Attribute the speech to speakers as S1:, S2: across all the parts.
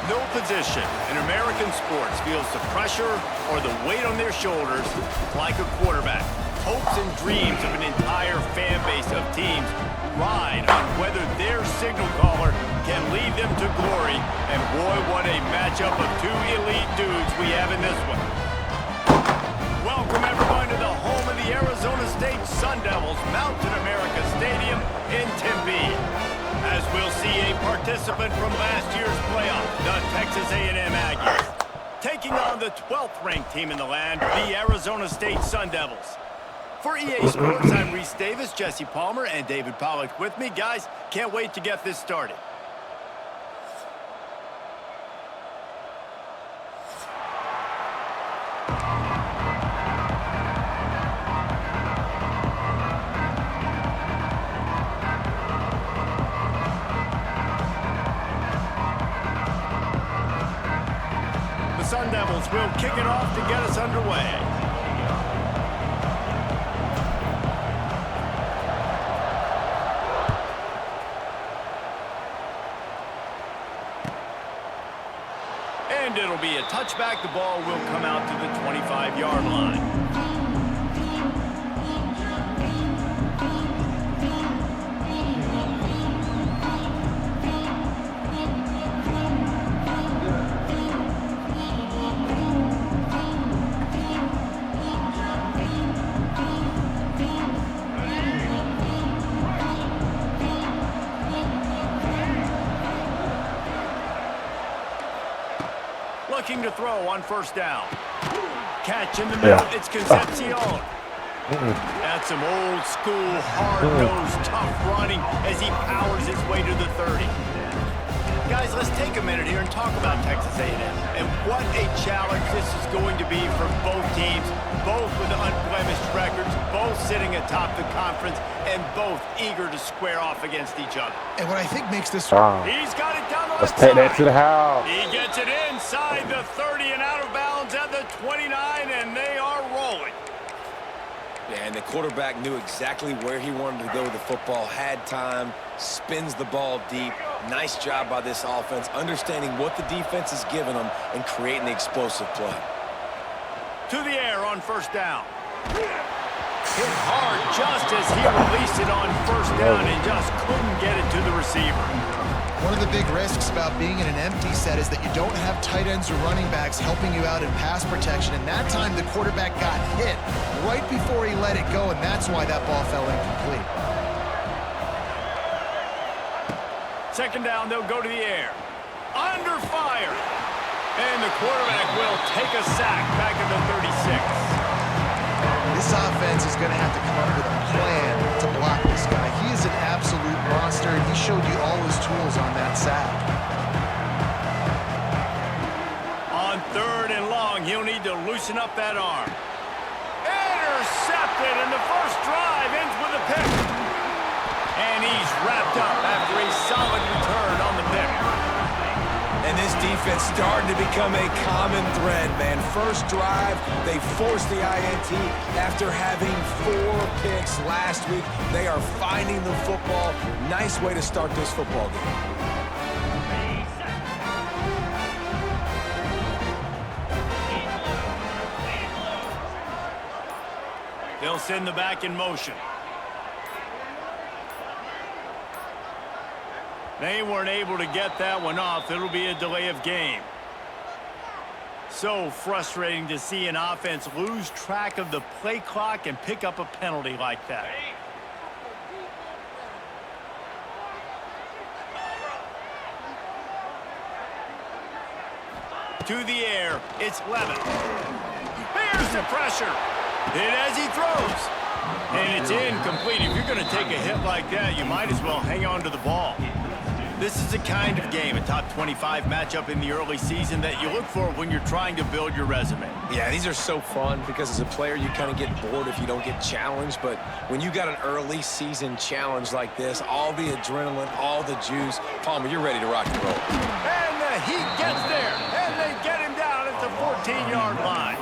S1: No position in American sports feels the pressure or the weight on their shoulders like a quarterback. Hopes and dreams of an entire fan base of teams ride on whether their signal caller can lead them to glory. And boy, what a matchup of two elite dudes we have in this one. Welcome everyone to the home of the Arizona State Sun Devils, Mountain America Stadium in Tempe. As we'll see a participant from last year's playoff, the Texas A&M Aggies, taking on the 12th ranked team in the land, the Arizona State Sun Devils. For EA Sports, I'm Reese Davis, Jesse Palmer, and David Pollack with me. Guys, can't wait to get this started. The Sun Devils will kick it off to get us underway. And it'll be a touchback. The ball will come out to the 25-yard line. Looking to throw on first down. Catch in the middle. It's Concepcion. That's some old school, hard-nosed, tough running as he powers his way to the 30. Guys, let's take a minute here and talk about Texas A&M and what a challenge this is going to be for both teams, both with unblemished records, both sitting atop the conference, and both eager to square off against each other.
S2: And what I think makes this...
S1: He's got it down the left side.
S3: Let's take that to the house.
S1: He gets it inside the 30 and out of bounds at the 29, and they are rolling.
S4: Yeah, and the quarterback knew exactly where he wanted to go with the football, had time, spins the ball deep. Nice job by this offense, understanding what the defense is giving them and creating the explosive play.
S1: To the air on first down. Hit hard just as he released it on first down and just couldn't get it to the receiver.
S2: One of the big risks about being in an empty set is that you don't have tight ends or running backs helping you out in pass protection, and that time the quarterback got hit right before he let it go, and that's why that ball fell incomplete.
S1: Second down, they'll go to the air. Under fire. And the quarterback will take a sack back at the 36.
S2: This offense is going to have to come up with a plan to block this guy. He is an absolute monster, and he showed you all his tools on that sack.
S1: On third and long, he'll need to loosen up that arm. Intercepted, and the first drive ends with a pick. And he's wrapped up after a solid return on the pick.
S4: And this defense starting to become a common thread, man. First drive, they forced the INT after having 4 picks last week. They are finding the football. Nice way to start this football game.
S1: They'll send the back in motion. They weren't able to get that one off. It'll be a delay of game. So frustrating to see an offense lose track of the play clock and pick up a penalty like that. To the air, it's Levin. There's the pressure. Hit as he throws. And it's incomplete. If you're going to take a hit like that, you might as well hang on to the ball. This is the kind of game, a top 25 matchup in the early season, that you look for when you're trying to build your resume.
S4: Yeah, these are so fun because as a player, you kind of get bored if you don't get challenged. But when you got an early season challenge like this, all the adrenaline, all the juice, Palmer, you're ready to rock and roll.
S1: And the heat gets there, and they get him down at the 14-yard line.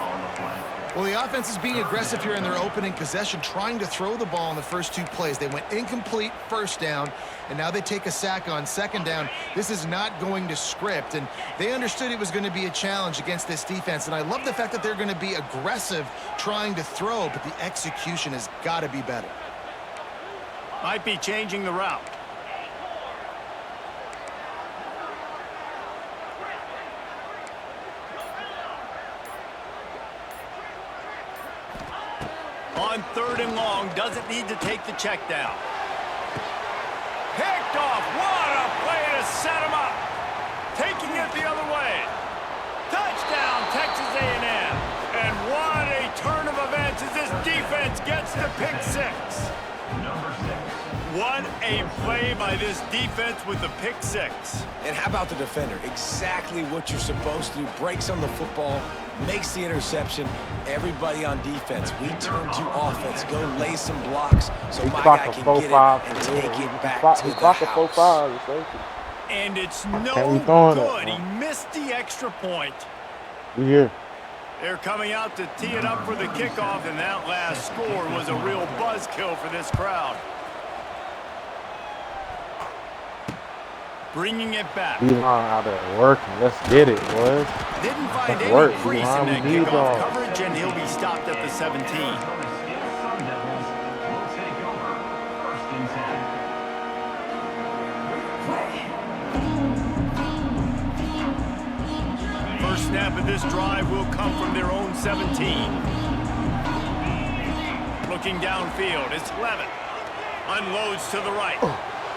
S2: Well, the offense is being aggressive here in their opening possession, trying to throw the ball in the first 2 plays. They went incomplete first down, and now they take a sack on second down. This is not going to script, and they understood it was going to be a challenge against this defense. And I love the fact that they're going to be aggressive trying to throw, but the execution has got to be better.
S1: Might be changing the route. On 3rd and long, doesn't need to take the check down. Picked off. What a play to set him up. Taking it the other way. Touchdown, Texas A&M. And what a turn of events as this defense gets the pick 6. What a play by this defense with the pick 6.
S4: And how about the defender? Exactly what you're supposed to do. Breaks on the football, makes the interception. Everybody on defense, we turn to offense. Go lay some blocks so my guy can get it and take it back to the house.
S1: And it's no good. He missed the extra point.
S3: Yeah.
S1: They're coming out to tee it up for the kickoff, and that last score was a real buzzkill for this crowd. Bringing it back.
S3: D-line out there working. Let's get it, boys.
S1: Didn't find
S3: Let's
S1: any
S3: work,
S1: crease in
S3: D-line.
S1: that
S3: We need
S1: kickoff
S3: y'all.
S1: coverage, and he'll be stopped at the 17. First snap of this drive will come from their own 17. Looking downfield, it's Levin. Unloads to the right.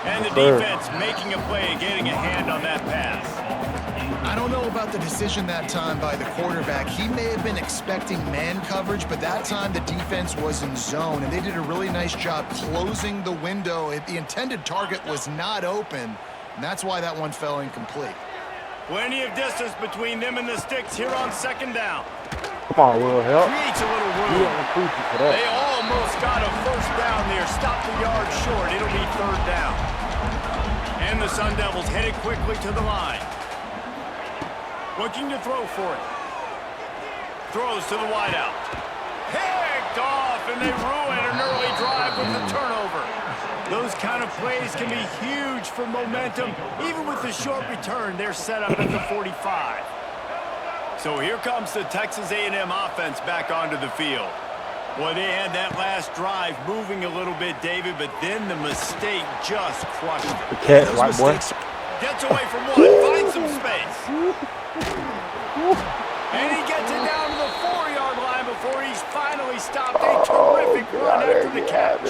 S1: And the defense making a play and getting a hand on that pass.
S2: I don't know about the decision that time by the quarterback. He may have been expecting man coverage, but that time the defense was in zone, and they did a really nice job closing the window. The intended target was not open, and that's why that one fell incomplete.
S1: Plenty of distance between them and the sticks here on 2nd down.
S3: Come on, Will, help.
S1: Creates a little
S3: You
S1: room.
S3: don't appreciate for that.
S1: They almost got a first down there. Stopped the yard short. It'll be 3rd down. And the Sun Devils headed quickly to the line. Looking to throw for it. Throws to the wideout. Picked off, and they ruin an early drive with the turnover. Those kind of plays can be huge for momentum. Even with the short return, they're set up at the 45. So here comes the Texas A&M offense back onto the field. Boy, they had that last drive moving a little bit, David, but then the mistake just crushed it.
S3: The catch, white boy.
S1: Gets away from one, finds some space. And he gets it down to the 4-yard line before he's finally stopped. A terrific run after the catch.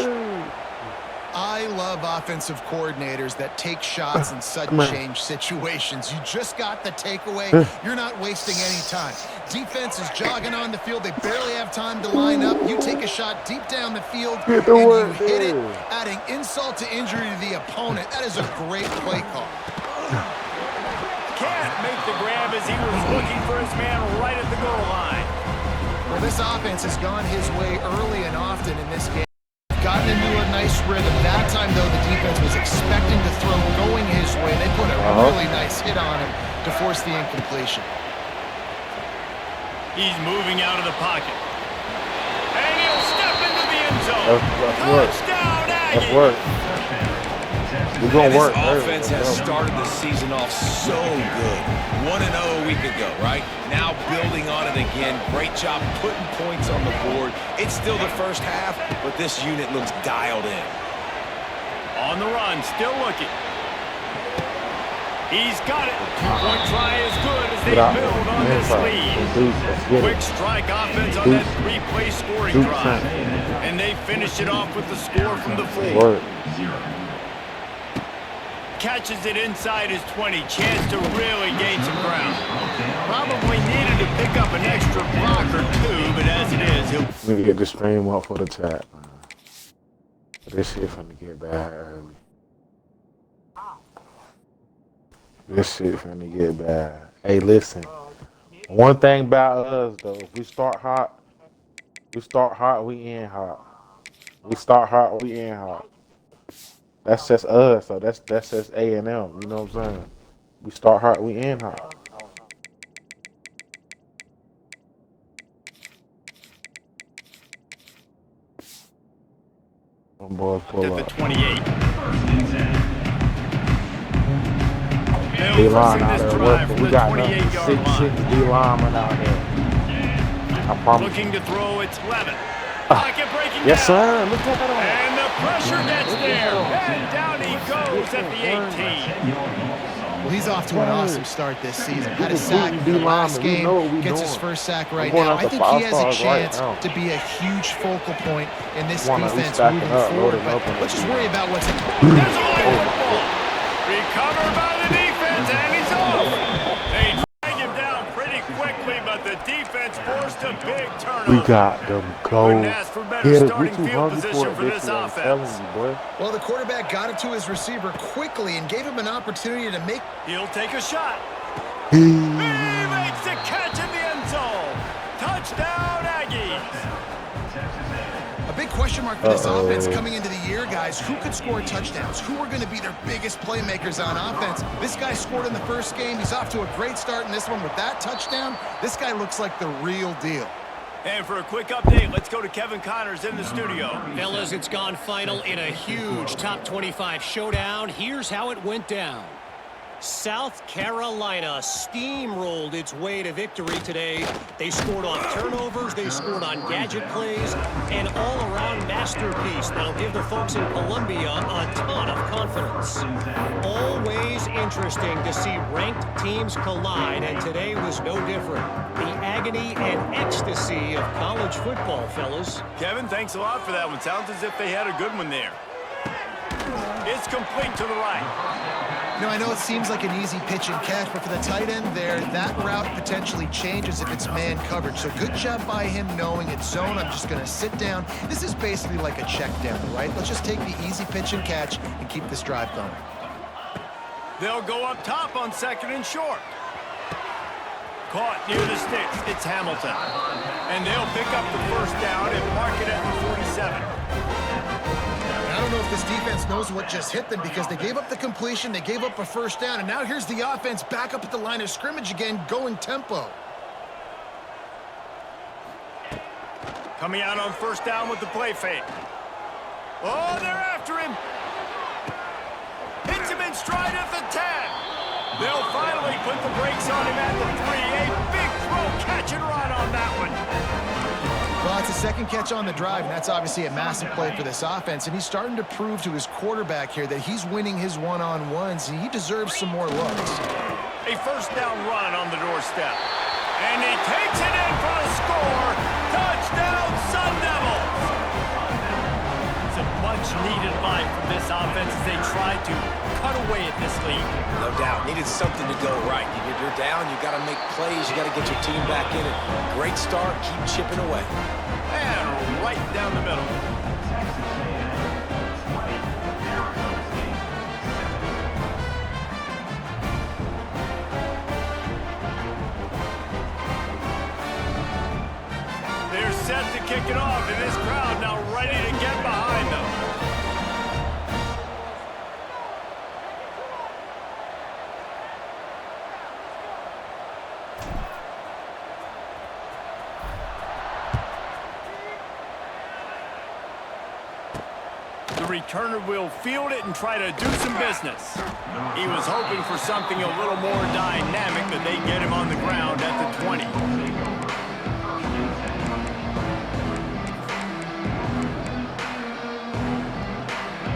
S2: I love offensive coordinators that take shots in sudden change situations. You just got the takeaway. You're not wasting any time. Defense is jogging on the field. They barely have time to line up. You take a shot deep down the field, and you hit it, adding insult to injury to the opponent. That is a great play call.
S1: Can't make the grab as he was looking for his man right at the goal line.
S2: Well, this offense has gone his way early and often in this game. Gotten into a nice rhythm. That time, though, the defense was expecting to throw going his way. They put a really nice hit on him to force the incompletion.
S1: He's moving out of the pocket. And he'll step into the end zone. Touchdown, Aggies.
S3: That's work. We're going to work.
S4: This offense has started the season off so good. 1-0 a week ago, right? Now building on it again. Great job putting points on the board. It's still the first half, but this unit looks dialed in.
S1: On the run, still looking. He's got it. Two-point try is good as they build on this lead. Quick strike offense on that 3-play scoring drive. And they finish it off with the score from the 4. Catches it inside his 20. Chance to really gain some ground. Probably needed to pick up an extra block or 2, but as it is, he'll...
S3: We need to get the stream up for the chat, man. This shit finna get bad early. This shit finna get bad. Hey, listen. One thing about us, though, if we start hot, we end hot. We start hot, we end hot. That's just us, so that's just A&M, you know what I'm saying? We start hot, we end hot. Them boys pull
S1: at the
S3: up.
S1: 28.
S3: D-line out there working. We got
S1: 28-yard line.
S3: 6'6" D-lineman out there. I promise.
S1: Looking to throw, it's Levin. Pocket breaking
S3: Yes,
S1: down.
S3: sir. Look at that.
S1: And the pressure gets there. And down he goes at the 18.
S2: Well, he's off to an awesome start this season. Had a sack in the last game, gets his first sack right now. I think he has a chance to be a huge focal point in this defense moving forward. But let's just worry about what's in.
S1: There's a football. Recovered by the defense, and he's off. They drag him down pretty quickly, but the defense forced a big turnover.
S3: We got them
S1: Couldn't
S3: gold.
S1: ask for better starting field position for this offense.
S2: Well, the quarterback got it to his receiver quickly and gave him an opportunity to make.
S1: He'll take a shot. He makes the catch in the end zone. Touchdown, Aggies.
S2: A big question mark for this offense coming into the year, guys. Who could score touchdowns? Who are going to be their biggest playmakers on offense? This guy scored in the first game. He's off to a great start in this one with that touchdown. This guy looks like the real deal.
S1: And for a quick update, let's go to Kevin Connors in the studio.
S5: Fellas, it's gone final in a huge top 25 showdown. Here's how it went down. South Carolina steamrolled its way to victory today. They scored on turnovers, they scored on gadget plays, an all-around masterpiece that'll give the folks in Columbia a ton of confidence. Always interesting to see ranked teams collide, and today was no different. The agony and ecstasy of college football, fellas.
S1: Kevin, thanks a lot for that one. Sounds as if they had a good one there. It's complete to the right.
S2: Now, I know it seems like an easy pitch and catch, but for the tight end there, that route potentially changes if it's man coverage. So good job by him knowing it's zone. I'm just going to sit down. This is basically like a check down, right? Let's just take the easy pitch and catch and keep this drive going.
S1: They'll go up top on second and short. Caught near the sticks. It's Hamilton. And they'll pick up the first down and mark it at the 47.
S2: I don't know if this defense knows what just hit them because they gave up the completion, they gave up a first down, and now here's the offense back up at the line of scrimmage again, going tempo.
S1: Coming out on first down with the play fake. Oh, they're after him. Hits him in stride at the 10. They'll finally put the brakes on him at the 3. A big throw, catch and run on that one.
S2: Well, it's a second catch on the drive, and that's obviously a massive play for this offense, and he's starting to prove to his quarterback here that he's winning his one-on-ones, and he deserves some more looks.
S1: A first down run on the doorstep. And he takes it in for the score. Touchdown, Sun Devils! It's a much-needed line from this offense as they try to cut away at this lead.
S4: No doubt. Needed something to go right. You're down, you got to make plays, you got to get your team back in it. Great start, keep chipping away.
S1: And right down the middle. They're set to kick it off, and this crowd now ready to get behind them. The returner will field it and try to do some business. He was hoping for something a little more dynamic, but they get him on the ground at the 20.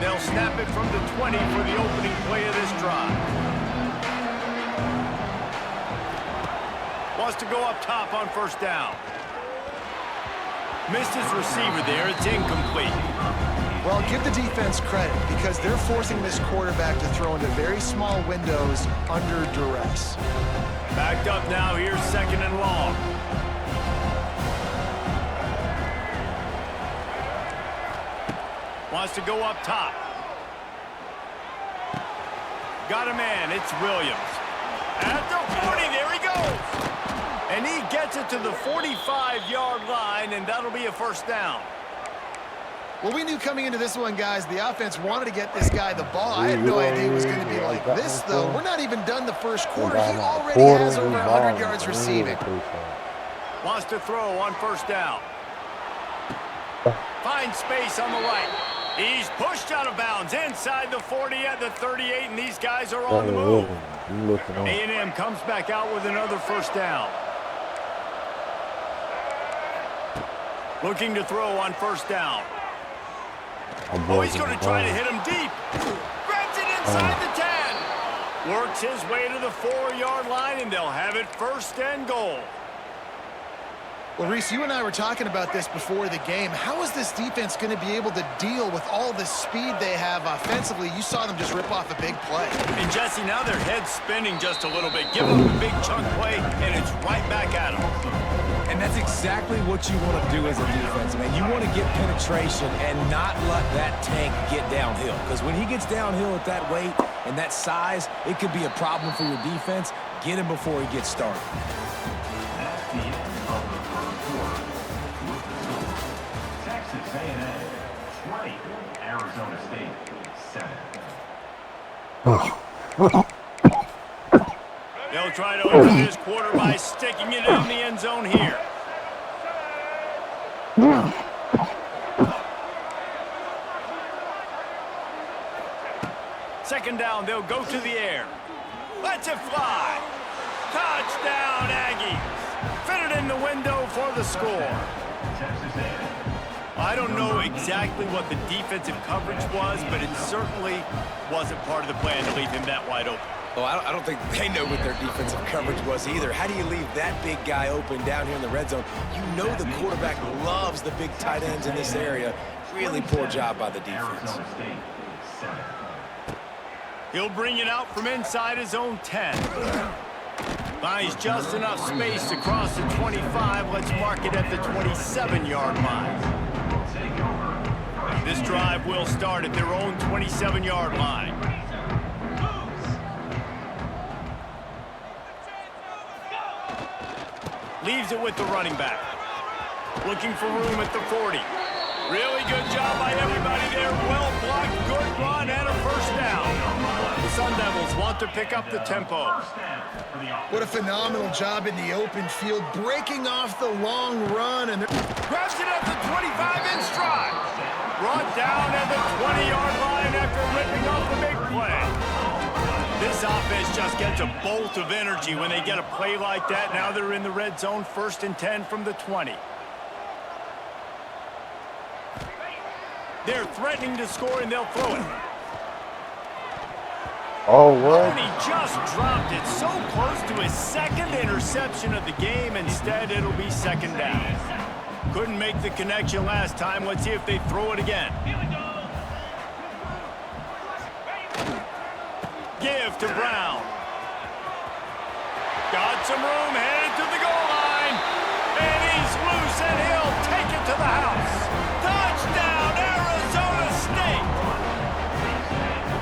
S1: They'll snap it from the 20 for the opening play of this drive. Wants to go up top on first down. Missed his receiver there. It's incomplete.
S2: Well, give the defense credit because they're forcing this quarterback to throw into very small windows under duress.
S1: Backed up now. Here's second and long. Wants to go up top. Got a man. It's Williams. At the 40. There he goes. And he gets it to the 45-yard line, and that'll be a first down.
S2: Well, we knew coming into this one, guys, the offense wanted to get this guy the ball. I had no idea it was going to be like this, though. We're not even done the first quarter. He already has over 100 yards receiving.
S1: Wants to throw on first down. Finds space on the right. He's pushed out of bounds inside the 40 at the 38, and these guys are on the move. A&M comes back out with another first down. Looking to throw on first down. Oh, he's going to try to hit him deep. Grabs it inside the 10. Works his way to the 4-yard line, and they'll have it first and goal.
S2: Well, Reese, you and I were talking about this before the game. How is this defense going to be able to deal with all the speed they have offensively? You saw them just rip off a big play.
S1: And, Jesse, now their head's spinning just a little bit. Give them a big chunk play, and it's right back at them.
S4: And that's exactly what you want to do as a defense, man. You want to get penetration and not let that tank get downhill. Because when he gets downhill at that weight and that size, it could be a problem for your defense. Get him before he gets started.
S6: Texas A&M 20, Arizona State 7.
S1: They'll try to open this quarter by sticking it in the end zone here. Second down, they'll go to the air. Lets it fly. Touchdown, Aggies. Fit it in the window for the score. I don't know exactly what the defensive coverage was, but it certainly wasn't part of the plan to leave him that wide open.
S4: Well, I don't think they know what their defensive coverage was either. How do you leave that big guy open down here in the red zone? You know the quarterback loves the big tight ends in this area. Really poor job by the defense.
S1: He'll bring it out from inside his own 10. Buys just enough space to cross the 25. Let's mark it at the 27-yard line. This drive will start at their own 27-yard line. Leaves it with the running back. Looking for room at the 40. Really good job by everybody there. Well blocked, good run, and a first down. The Sun Devils want to pick up the tempo.
S2: What a phenomenal job in the open field, breaking off the long run. And
S1: Grabs it at the 25 in stride. Brought down at the 20-yard line after ripping off the big play. This offense just gets a bolt of energy when they get a play like that. Now they're in the red zone, 1st and 10 from the 20. They're threatening to score, and they'll throw it.
S3: Oh, what?
S1: And he just dropped it so close to his second interception of the game. Instead, it'll be second down. Couldn't make the connection last time. Let's see if they throw it again. Give to Brown. Got some room, headed to the goal line. And he's loose, and he'll take it to the house. Touchdown, Arizona State.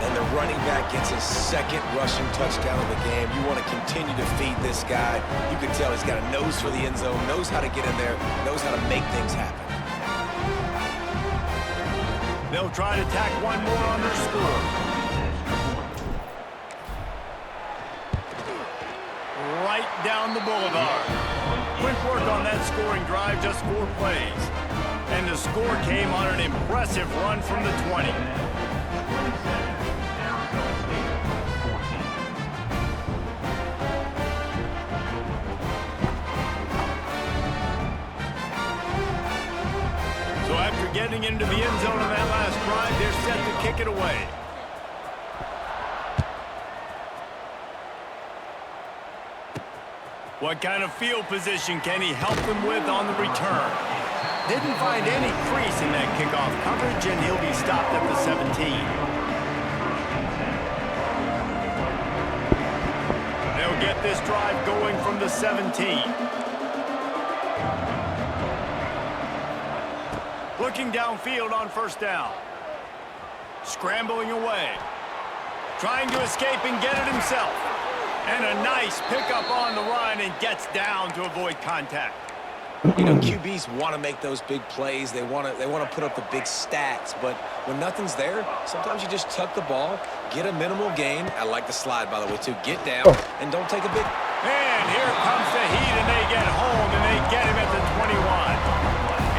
S4: And the running back gets his second rushing touchdown of the game. You want to continue to feed this guy. You can tell he's got a nose for the end zone, knows how to get in there, knows how to make things happen.
S1: They'll try to tack one more on their score. Right down the boulevard. Quick work on that scoring drive, just 4 plays. And the score came on an impressive run from the 20. So after getting into the end zone on that last drive, they're set to kick it away. What kind of field position can he help them with on the return? Didn't find any crease in that kickoff coverage, and he'll be stopped at the 17. They'll get this drive going from the 17. Looking downfield on first down. Scrambling away. Trying to escape and get it himself. And a nice pickup on the run, and gets down to avoid contact.
S4: You know, QBs want to make those big plays. They want to put up the big stats. But when nothing's there, sometimes you just tuck the ball, get a minimal gain. I like the slide, by the way, too. Get down and don't take a big.
S1: And here comes the heat, and they get home, and they get him at the 21.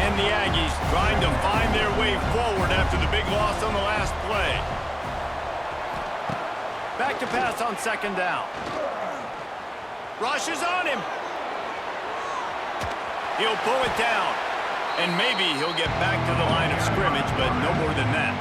S1: And the Aggies trying to find their way way forward after the big loss on the last play. Back to pass on second down. Rushes on him. He'll pull it down. And maybe he'll get back to the line of scrimmage, but no more than that.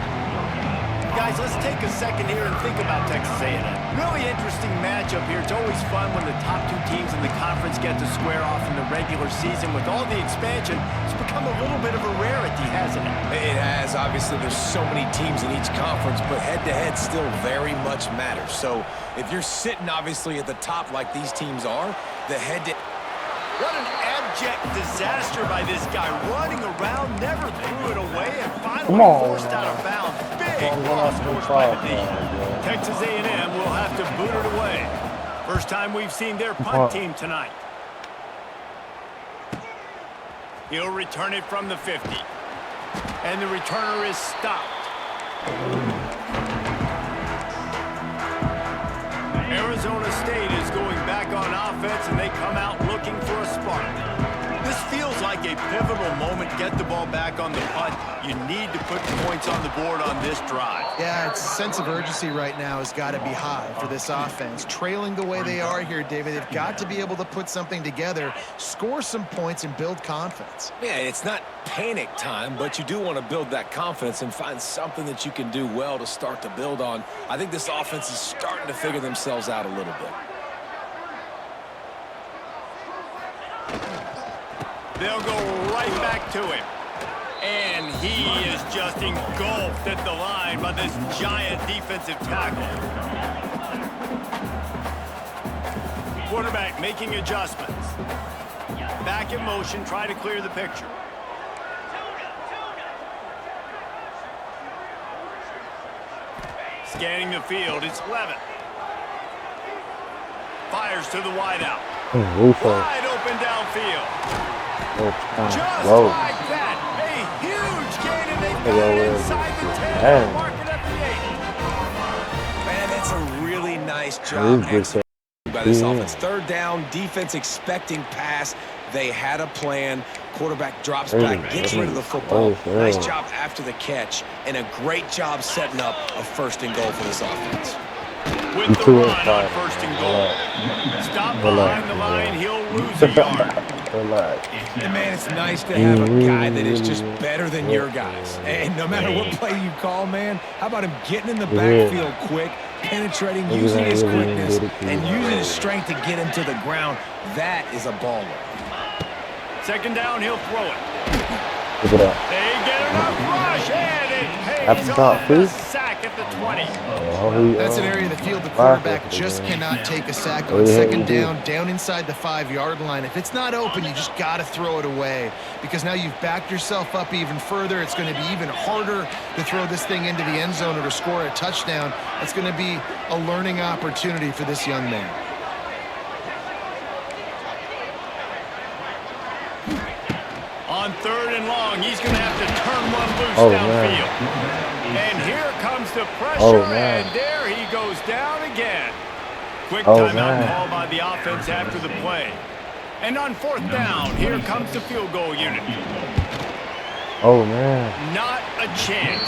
S1: Guys, let's take a second here and think about Texas A&M. Really interesting matchup here. It's always fun when the top two teams in the conference get to square off in the regular season. With all the expansion, it's become a little bit of a rarity, hasn't it?
S4: It has. Obviously, there's so many teams in each conference, but head-to-head still very much matters. So if you're sitting, obviously, at the top like these teams are, the head-to...
S1: What an abject disaster by this guy. Running around, never threw it away, and finally forced out of bounds. Big loss forced by the D. Texas A&M will have to boot it away. First time we've seen their punt team tonight. He'll return it from the 50. And the returner is stopped. Arizona State is going back on offense, and they come out looking for a spark. This feels like a pivotal moment. Get the ball back on the punt. You need to put points on the board on this drive.
S2: Yeah, its sense of urgency right now has got to be high for this offense. Trailing the way they are here, David, they've got to be able to put something together, score some points, and build confidence.
S4: Yeah, it's not panic time, but you do want to build that confidence and find something that you can do well to start to build on. I think this offense is starting to figure themselves out a little bit.
S1: They'll go right back to him. And he is just engulfed at the line by this giant defensive tackle. Quarterback making adjustments. Back in motion, try to clear the picture. Scanning the field, it's Levitt. Fires to the wideout. Wide open downfield. Just like that, a huge gain, and they've got it inside the 10, mark it at the 8.
S4: Man, that's a really nice job executed by this offense. Third down, defense expecting pass. They had a plan. Quarterback drops back, gets rid of the football. Nice job after the catch, and a great job setting up a first and goal for this offense.
S1: With the run on first and goal. Stop behind the line, he'll lose a yard.
S4: And man, it's nice to have a guy that is just better than your guys. And no matter what play you call, man, how about him getting in the backfield quick, penetrating, using his quickness, and using his strength to get him to the ground? That is a baller.
S1: Second down, he'll throw it. They get enough rush, and it pays off a sack at the 20.
S2: That's an area of the field the quarterback just cannot take a sack on. Second down inside the 5-yard line. If it's not open, you just got to throw it away, because now you've backed yourself up even further. It's going to be even harder to throw this thing into the end zone or to score a touchdown. It's going to be a learning opportunity for this young man.
S1: On third and long, he's going to have to turn one loose downfield. And here comes the pressure, and there he goes down again. Quick timeout call by the offense after the play. And on fourth down, here comes the field goal unit. Not a chance.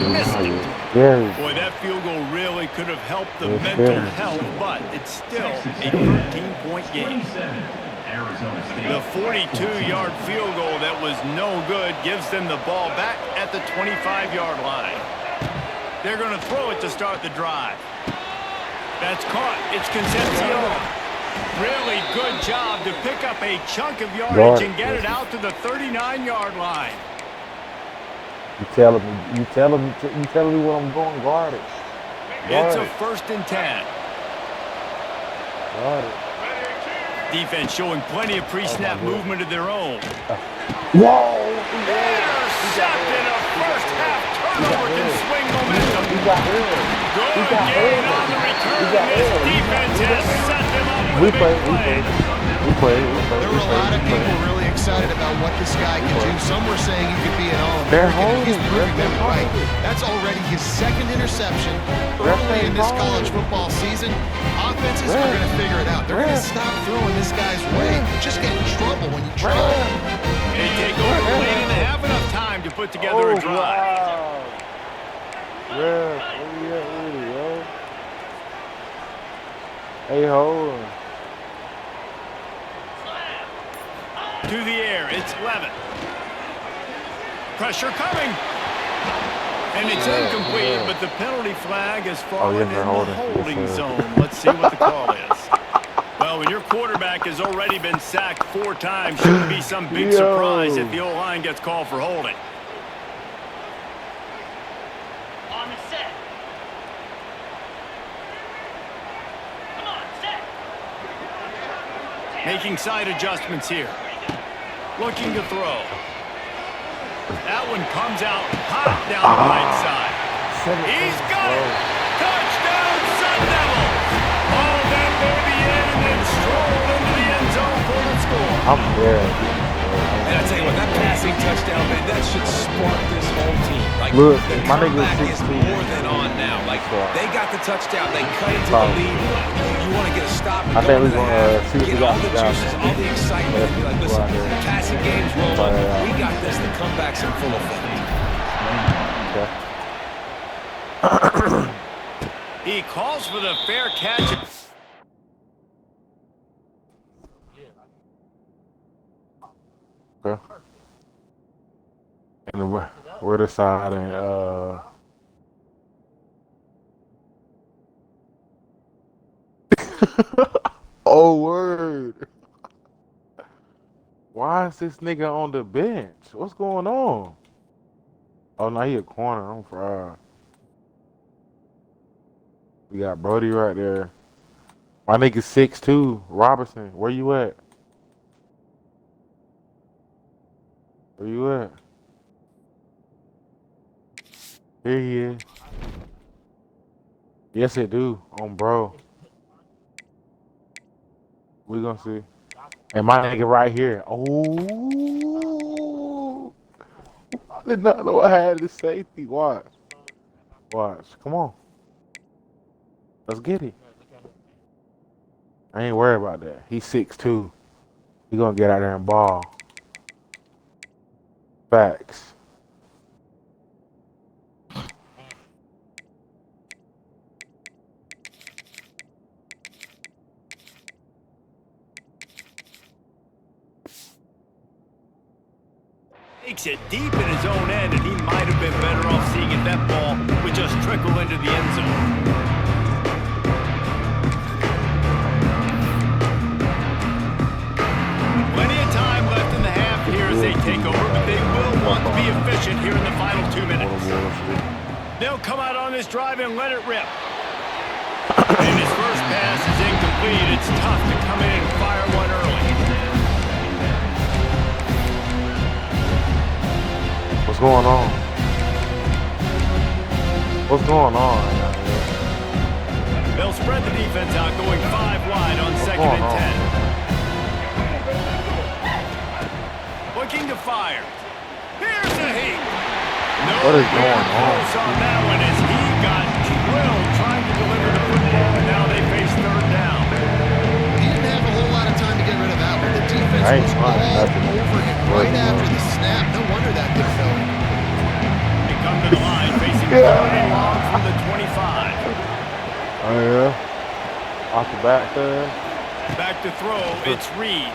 S1: Missed it. Boy, that field goal really could have helped the mental health, but it's still a 13-point game. The 42-yard field goal that was no good gives them the ball back at the 25-yard line. They're going to throw it to start the drive. That's caught. It's Concepcion. Really good job to pick up a chunk of yardage and get it out to the 39-yard line.
S3: You telling me where I'm going, guard it.
S1: It's a 1st and 10.
S3: Guard it.
S1: Defense showing plenty of pre-snap movement of their own. Intercepted, a first half turnover can swing momentum. Good gain on the return. This defense has set them up with a big play.
S2: There were a lot of people really excited about what this guy can do. Some were saying he could be an All-American. He's proving them right. That's already his 2nd interception early in this college football season. Offenses are going to figure it out. They're going to stop throwing this guy's way. You just get in trouble when you try.
S1: They take over late and they have enough time to put put together a drive.
S3: Wow. Yeah, where you at with it, yo? Hey, hold on.
S1: To the air, it's Levin. Pressure coming. And it's incomplete, but the penalty flag has fallen in the holding zone. Let's see what the call is. Well, when your quarterback has already been sacked 4 times, shouldn't be some big surprise if the O-line gets called for holding.
S7: On the set. Come on, set.
S1: Making side adjustments here. Looking to throw. That one comes out hot down the right side. He's got it. Touchdown, Sun Devils. All that baby in and then strolled into the end zone for the score.
S3: I'm there.
S4: And I tell you what, that passing touchdown, man, that should spark this whole team. Like,
S3: Look,
S4: the
S3: my nigga
S4: comeback
S3: is
S4: is
S3: 6'2".
S4: more than on now. Like, they got the touchdown. They cut into the lead. You want to get a stop and
S3: I
S4: go
S3: think
S4: into
S3: we're
S4: the
S3: gonna
S4: half,
S3: see what
S4: get
S3: we
S4: all
S3: got
S4: the
S3: for guys.
S4: juices, all the excitement, and be like, listen, passing game's rolling. We got this. The comeback's in full effect.
S1: He calls for the fair catch.
S3: Okay. And we're deciding, oh, word. Why is this nigga on the bench? What's going on? Oh, no, he a corner. I'm fried. We got Brody right there. My nigga 6'2", Robertson. Where you at? Where you at? Here he is. Yes, it do. On bro. We gonna see. And my nigga right here. Oh, I did not know I had the safety. Watch. Watch. Come on. Let's get it. I ain't worried about that. He's 6'2". He gonna get out there and ball. Facts.
S1: Takes it deep in his own end, and he might have been better off seeing if that ball would just trickle into the end zone. Plenty of time left in the half here as they take over, but they will want to be efficient here in the final 2 minutes. They'll come out on this drive and let it rip. And his first pass is incomplete. It's tough to come in and fire one early.
S3: What's going on? What's going on?
S1: They'll spread the defense out, going 5 wide on 2nd and 10. Looking to fire. Here's a heat.
S3: What is going on?
S1: On that one as he got drilled trying to deliver the football, and now they face 3rd down.
S2: He didn't have a whole lot of time to get rid of that one. The defense was all over him right after the snap. No wonder that thing fell.
S1: They come to the line facing 3rd and long from the 25.
S3: Oh, yeah? Off the back there.
S1: Back to throw, it's Reed.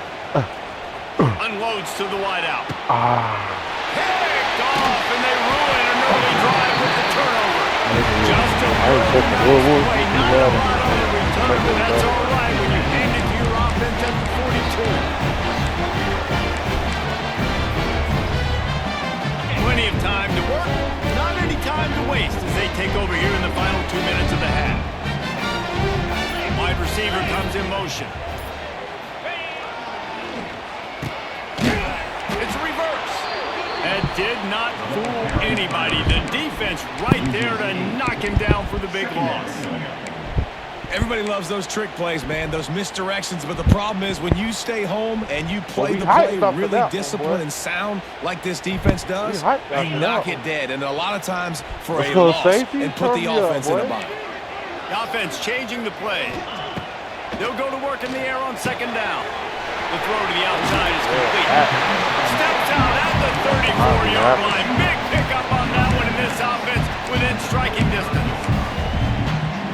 S1: Unloads to the wideout. Picked off, and they ruin an early drive with the turnover. Just a play, not a lot on the return, but that's all right when you hand it to your offense at the 42. Plenty of time to work, not any time to waste as they take over here in the final 2 minutes of the half. Wide receiver comes in motion. It's a reverse. That did not fool anybody. The defense right there to knock him down for the big loss.
S4: Everybody loves those trick plays, man, those misdirections. But the problem is when you stay home and you play the play really disciplined and sound like this defense does, you knock it dead. And a lot of times for a loss and put the offense in a bind.
S1: The offense changing the play. They'll go to work in the air on 2nd down. The throw to the outside is complete. Steps out at the 34-yard line. Big pickup on that one in this offense within striking distance.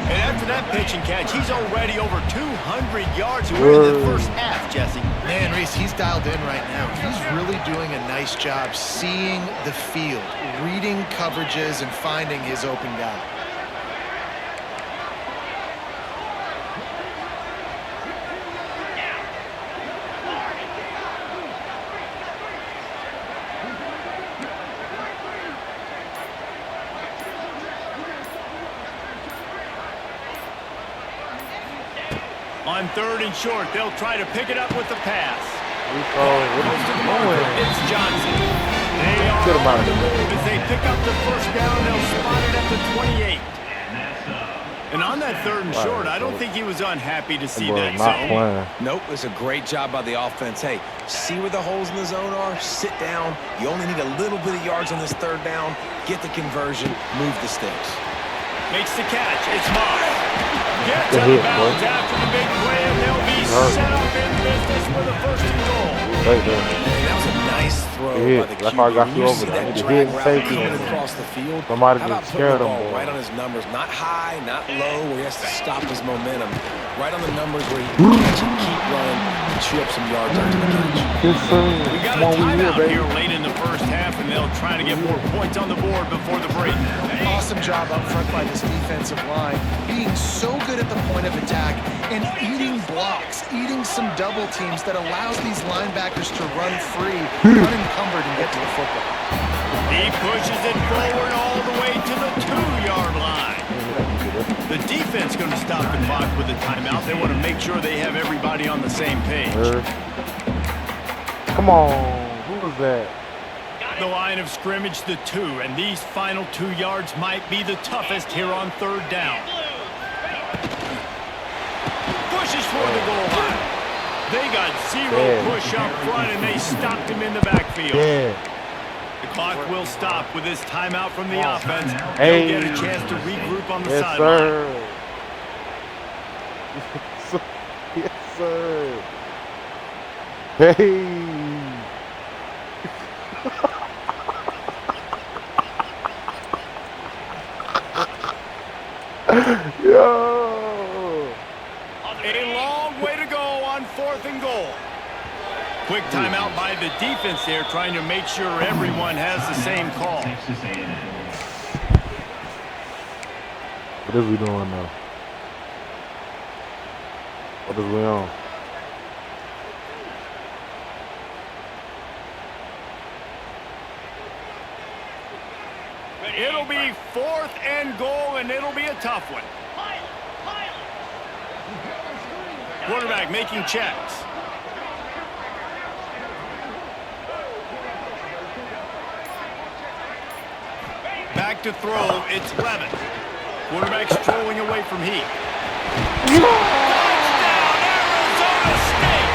S1: And after that pitch and catch, he's already over 200 yards. We're in the first half, Jesse.
S2: Man, Reese, he's dialed in right now. He's really doing a nice job seeing the field, reading coverages, and finding his open guy.
S1: On 3rd and short, they'll try to pick it up with the pass. It's Johnson. They are on the move as they pick up the first down. They'll spot it at the 28. And on that 3rd and short, I don't think he was unhappy to see that zone.
S4: Nope, it's a great job by the offense. Hey, see where the holes in the zone are? Sit down. You only need a little bit of yards on this 3rd down. Get the conversion. Move the sticks.
S1: Makes the catch. It's Moss. Gets out of bounds after the big play, and they'll be set up in business with a 1st and goal.
S3: Right there.
S4: That was a nice throw by the
S3: That's why I got you over there.
S4: that
S3: He
S4: drag
S3: hit
S4: route
S3: safety
S4: coming
S3: on him.
S4: across the field.
S3: Somebody
S4: How about
S3: just
S4: putting
S3: scared
S4: the
S3: him,
S4: ball
S3: boy.
S4: right on his numbers, not high, not low, where he has to stop his momentum. Right on the numbers where he can catch and keep running and chew up some yards after the catch.
S3: Yes, sir.
S1: We got a timeout here late in the first half, and they'll try to get more points on the board before the break.
S2: Awesome job up front by this defensive line, being so good at the point of attack and eating blocks, eating some double teams that allows these linebackers to run free, unencumbered, and get to the football.
S1: He pushes it forward all the way to the 2-yard line. The defense going to stop the clock with a timeout. They want to make sure they have everybody on the same page.
S3: Come on. Who was that?
S1: The line of scrimmage, the 2, and these final 2 yards might be the toughest here on 3rd down. Pushes toward the goal line. They got 0 push up front, and they stopped him in the backfield. The clock will stop with this timeout from the offense. They'll get a chance to regroup on the sideline.
S3: Sir. Yes, sir. Hey. Yo.
S1: A long way to go on 4th and goal. Quick timeout by the defense there, trying to make sure everyone has the same call.
S3: What is we doing now? What is we on?
S1: It'll be 4th and goal, and it'll be a tough one. Quarterback making checks. Back to throw, it's Levin. Quarterback's trolling away from Heath. Touchdown, Arizona State!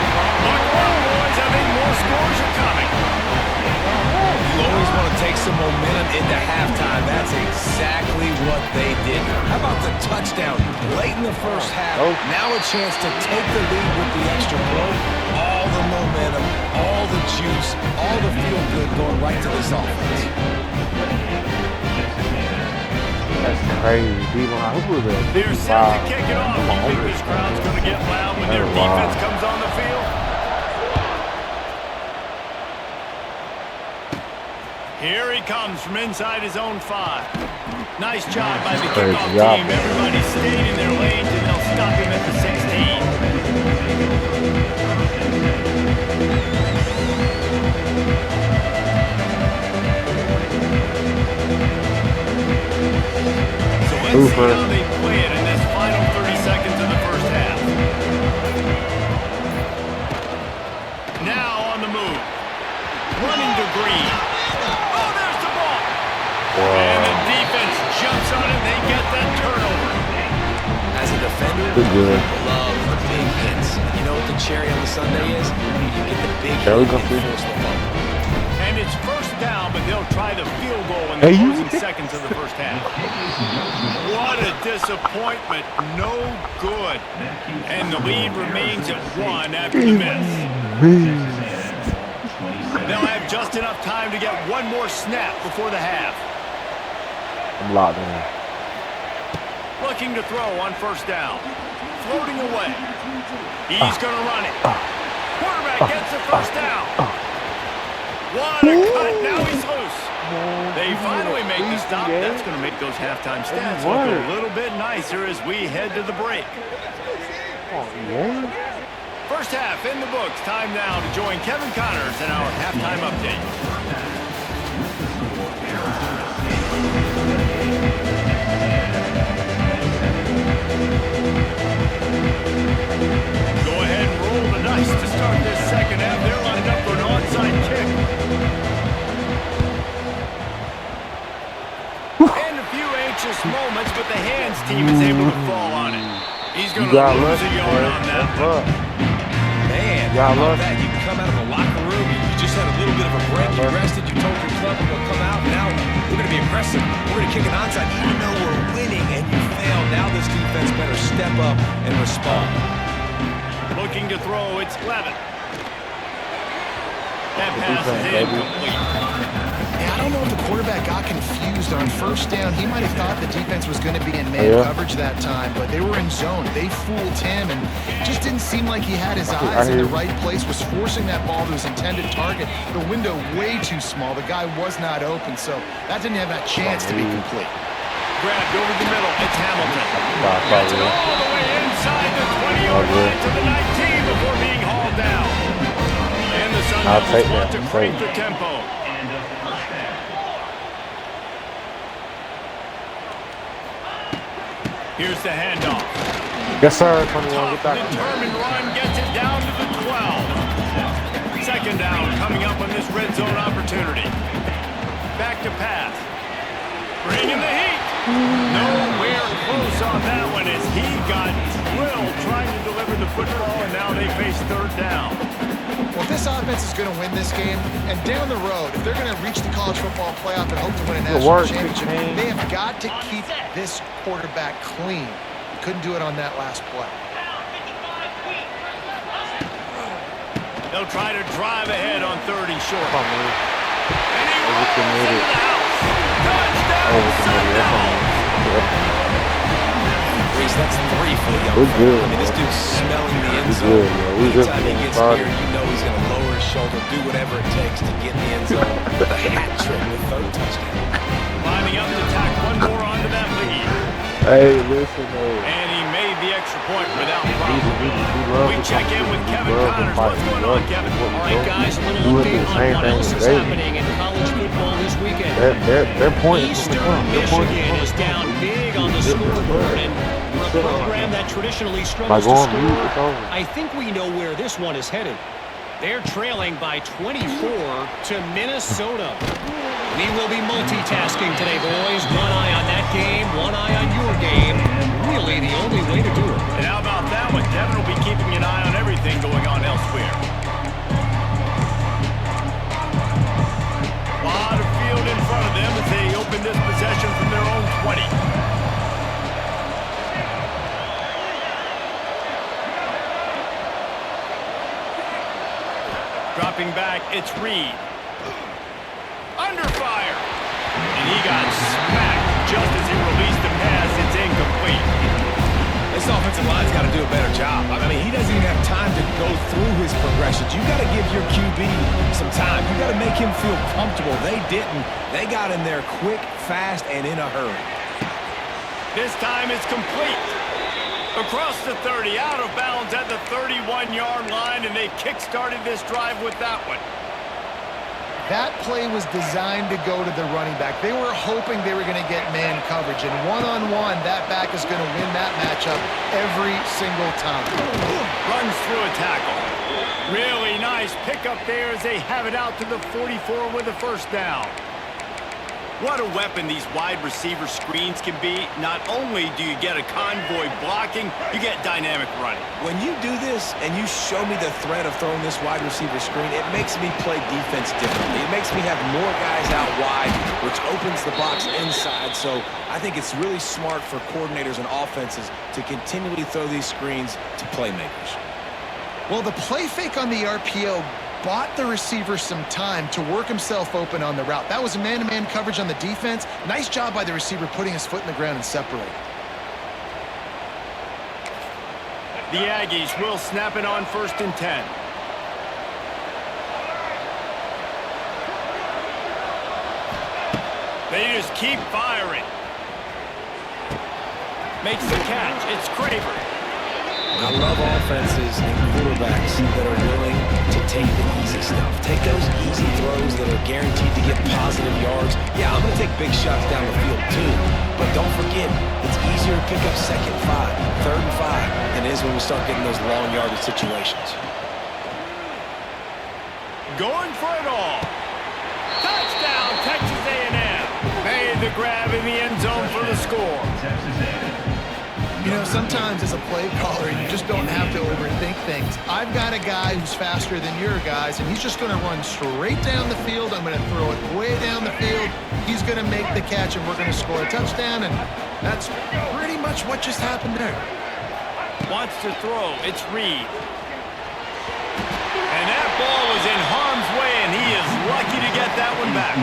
S1: Look, boys, I think more scores are coming.
S4: You always want to take some momentum into halftime. That's exactly what they did. How about the touchdown late in the first half? Now a chance to take the lead with the extra point. All the momentum, all the juice, all the feel-good going right to this offense.
S3: That's crazy. Who was that?
S1: They're set to kick it off. You think this crowd's going to get loud when their defense comes on the field? Here he comes from inside his own 5. Nice job by the kickoff team. Everybody stayed in their lanes, and they'll stop him at the 16. So let's see how they play it in this final 30 seconds of the first half. Now on the move. Running to Green. Oh, there's the ball. And the defense jumps on it. They get that turnover.
S4: As a defender, love the big hits. You know what the cherry on the sundae is? You get the big hit and force the fumble.
S1: And it's first down, but they'll try the field goal in the closing seconds of the first half. What a disappointment. No good. And the lead remains at 1 after the miss. They'll have just enough time to get one more snap before the half.
S3: I'm locked in.
S1: Looking to throw on first down. Floating away. He's going to run it. Quarterback gets the first down. What a cut. Now he's loose. They finally make the stop. That's going to make those halftime stats look a little bit nicer as we head to the break. First half in the books. Time now to join Kevin Connors in our halftime update. Go ahead and roll the dice to start this second half. They're lined up for an onside kick. And a few anxious moments, but the hands team is able to fall on it. He's going to lose a yard on that one.
S4: Man, how about that? You come out of the locker room, you just had a little bit of a break, you rested, you told your club you're going to come out, now we're going to be aggressive. We're going to kick an onside, even though we're winning and you failed. Now this defense better step up and respond.
S1: Looking to throw, it's Levin. That pass is incomplete.
S2: Yeah, I don't know if the quarterback got confused on first down. He might have thought the defense was going to be in man coverage that time, but they were in zone. They fooled him, and just didn't seem like he had his eyes in the right place, was forcing that ball to his intended target. The window way too small. The guy was not open, so that didn't have that chance to be complete.
S1: Grabbed over the middle. It's Hamilton. Gets it all the way inside the 20-yard line to the 19 before being hauled down. And the Sun Devils want to crank the tempo. Here's the handoff.
S3: Yes, sir. 21.
S1: Tough, determined run gets it down to the 12. Second down coming up on this red zone opportunity. Back to pass. Bringing the heat. Nowhere close on that one as he got drilled trying to deliver the football, and now they face third down.
S2: Well, this offense is going to win this game, and down the road, if they're going to reach the college football playoff and hope to win a national championship, they have got to keep this quarterback clean. Couldn't do it on that last play.
S1: They'll try to drive ahead on 30 short. And he
S3: rolls into the house.
S1: Touchdown,
S4: Reese, that's 3 for the young fella. I mean, this dude's smelling the end zone. Anytime he gets here, you know he's going to lower his shoulder, do whatever it takes to get in the end zone. The hat trick with third touchdown.
S1: Lining up to tack one more onto that lead.
S3: Hey, listen,
S1: and he made the extra point without problem. We check in with Kevin Connors. What's going on, Kevin?
S5: All right, guys, a little update on what else is happening in college football this weekend. Eastern Michigan is down big on the scoreboard, and for a program that traditionally struggles to score, I think we know where this one is headed. They're trailing by 24 to Minnesota. We will be multitasking today, boys. One eye on that game, one eye on your game. Really the only way to do it.
S1: And how about that one? Devin will be keeping an eye on everything going on elsewhere. A lot of field in front of them as they open this possession from their own 20. Dropping back, it's Reed. Under fire. And he got smacked just as he released the pass. It's incomplete.
S4: This offensive line's got to do a better job. I mean, he doesn't even have time to go through his progressions. You got to give your QB some time. You got to make him feel comfortable. They didn't. They got in there quick, fast, and in a hurry.
S1: This time it's complete. Across the 30, out of bounds at the 31-yard line, and they kick-started this drive with that one.
S2: That play was designed to go to the running back. They were hoping they were going to get man coverage, and one-on-one, that back is going to win that matchup every single time.
S1: Runs through a tackle. Really nice pickup there as they have it out to the 44 with a first down. What a weapon these wide receiver screens can be. Not only do you get a convoy blocking, you get dynamic running.
S4: When you do this and you show me the threat of throwing this wide receiver screen, it makes me play defense differently. It makes me have more guys out wide, which opens the box inside. So I think it's really smart for coordinators and offenses to continually throw these screens to playmakers.
S2: Well, the play fake on the RPO bought the receiver some time to work himself open on the route. That was a man-to-man coverage on the defense. Nice job by the receiver putting his foot in the ground and separating.
S1: The Aggies will snap it on 1st and 10. They just keep firing. Makes the catch. It's Craver.
S4: I love offenses and quarterbacks that are willing to take the easy stuff. Take those easy throws that are guaranteed to get positive yards. Yeah, I'm going to take big shots down the field too. But don't forget, it's easier to pick up 2nd and 5, 3rd and 5 than it is when we start getting those long yardage situations.
S1: Going for it all. Touchdown, Texas A&M. Made the grab in the end zone for the score.
S2: You know, sometimes as a play caller, you just don't have to overthink things. I've got a guy who's faster than your guys, and he's just going to run straight down the field. I'm going to throw it way down the field. He's going to make the catch, and we're going to score a touchdown, and that's pretty much what just happened there.
S1: Wants to throw. It's Reed. And that ball was in harm's way, and he is lucky to get that one back.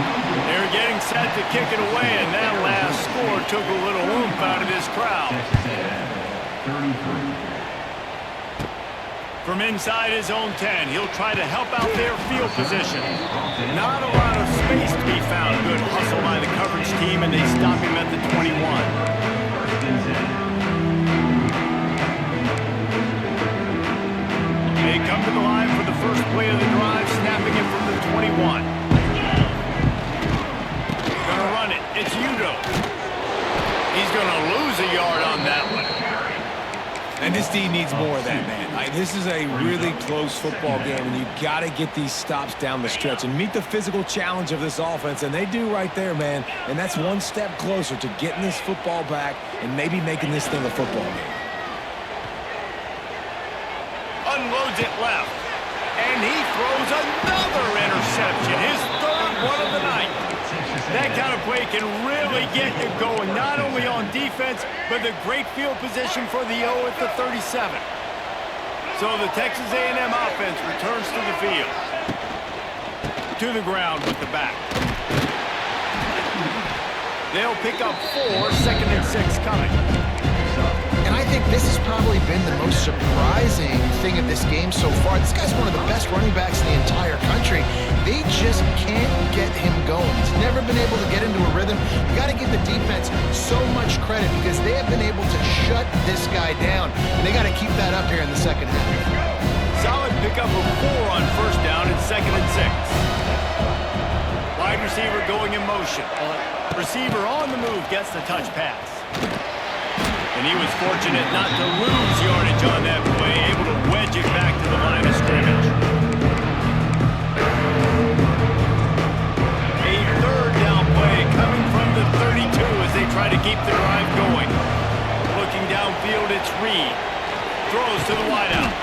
S1: They're getting set to kick it away, and that last score took a little oomph out of this crowd. From inside his own 10, he'll try to help out their field position. Not a lot of space to be found. Good hustle by the coverage team, and they stop him at the 21. They come to the line for the first play of the drive, snapping it from the 21. Gonna run it. It's Udo. He's gonna lose a yard on that one.
S4: And this D needs more of that, man. This is a really close football game, and you've got to get these stops down the stretch and meet the physical challenge of this offense, and they do right there, man. And that's one step closer to getting this football back and maybe making this thing a football game.
S1: Unloads it left. And he throws another interception. His 3rd one of the night. That kind of play can really get you going, not only on defense, but the great field position for the O at the 37. So the Texas A&M offense returns to the field. To the ground with the back. They'll pick up 4, 2nd and 6 coming.
S2: And I think this has probably been the most surprising thing of this game so far. This guy's one of the best running backs in the entire country. They just can't get him going. He's never been able to get into a rhythm. You got to give the defense so much credit because they have been able to shut this guy down. And they got to keep that up here in the 2nd half.
S1: Solid pickup of 4 on 1st down and 2nd and 6. Wide receiver going in motion. Receiver on the move gets the touch pass. And he was fortunate not to lose yardage on that play, able to wedge it back to the line of scrimmage. A 3rd down play coming from the 32 as they try to keep the drive going. Looking downfield, it's Reed. Throws to the wideout.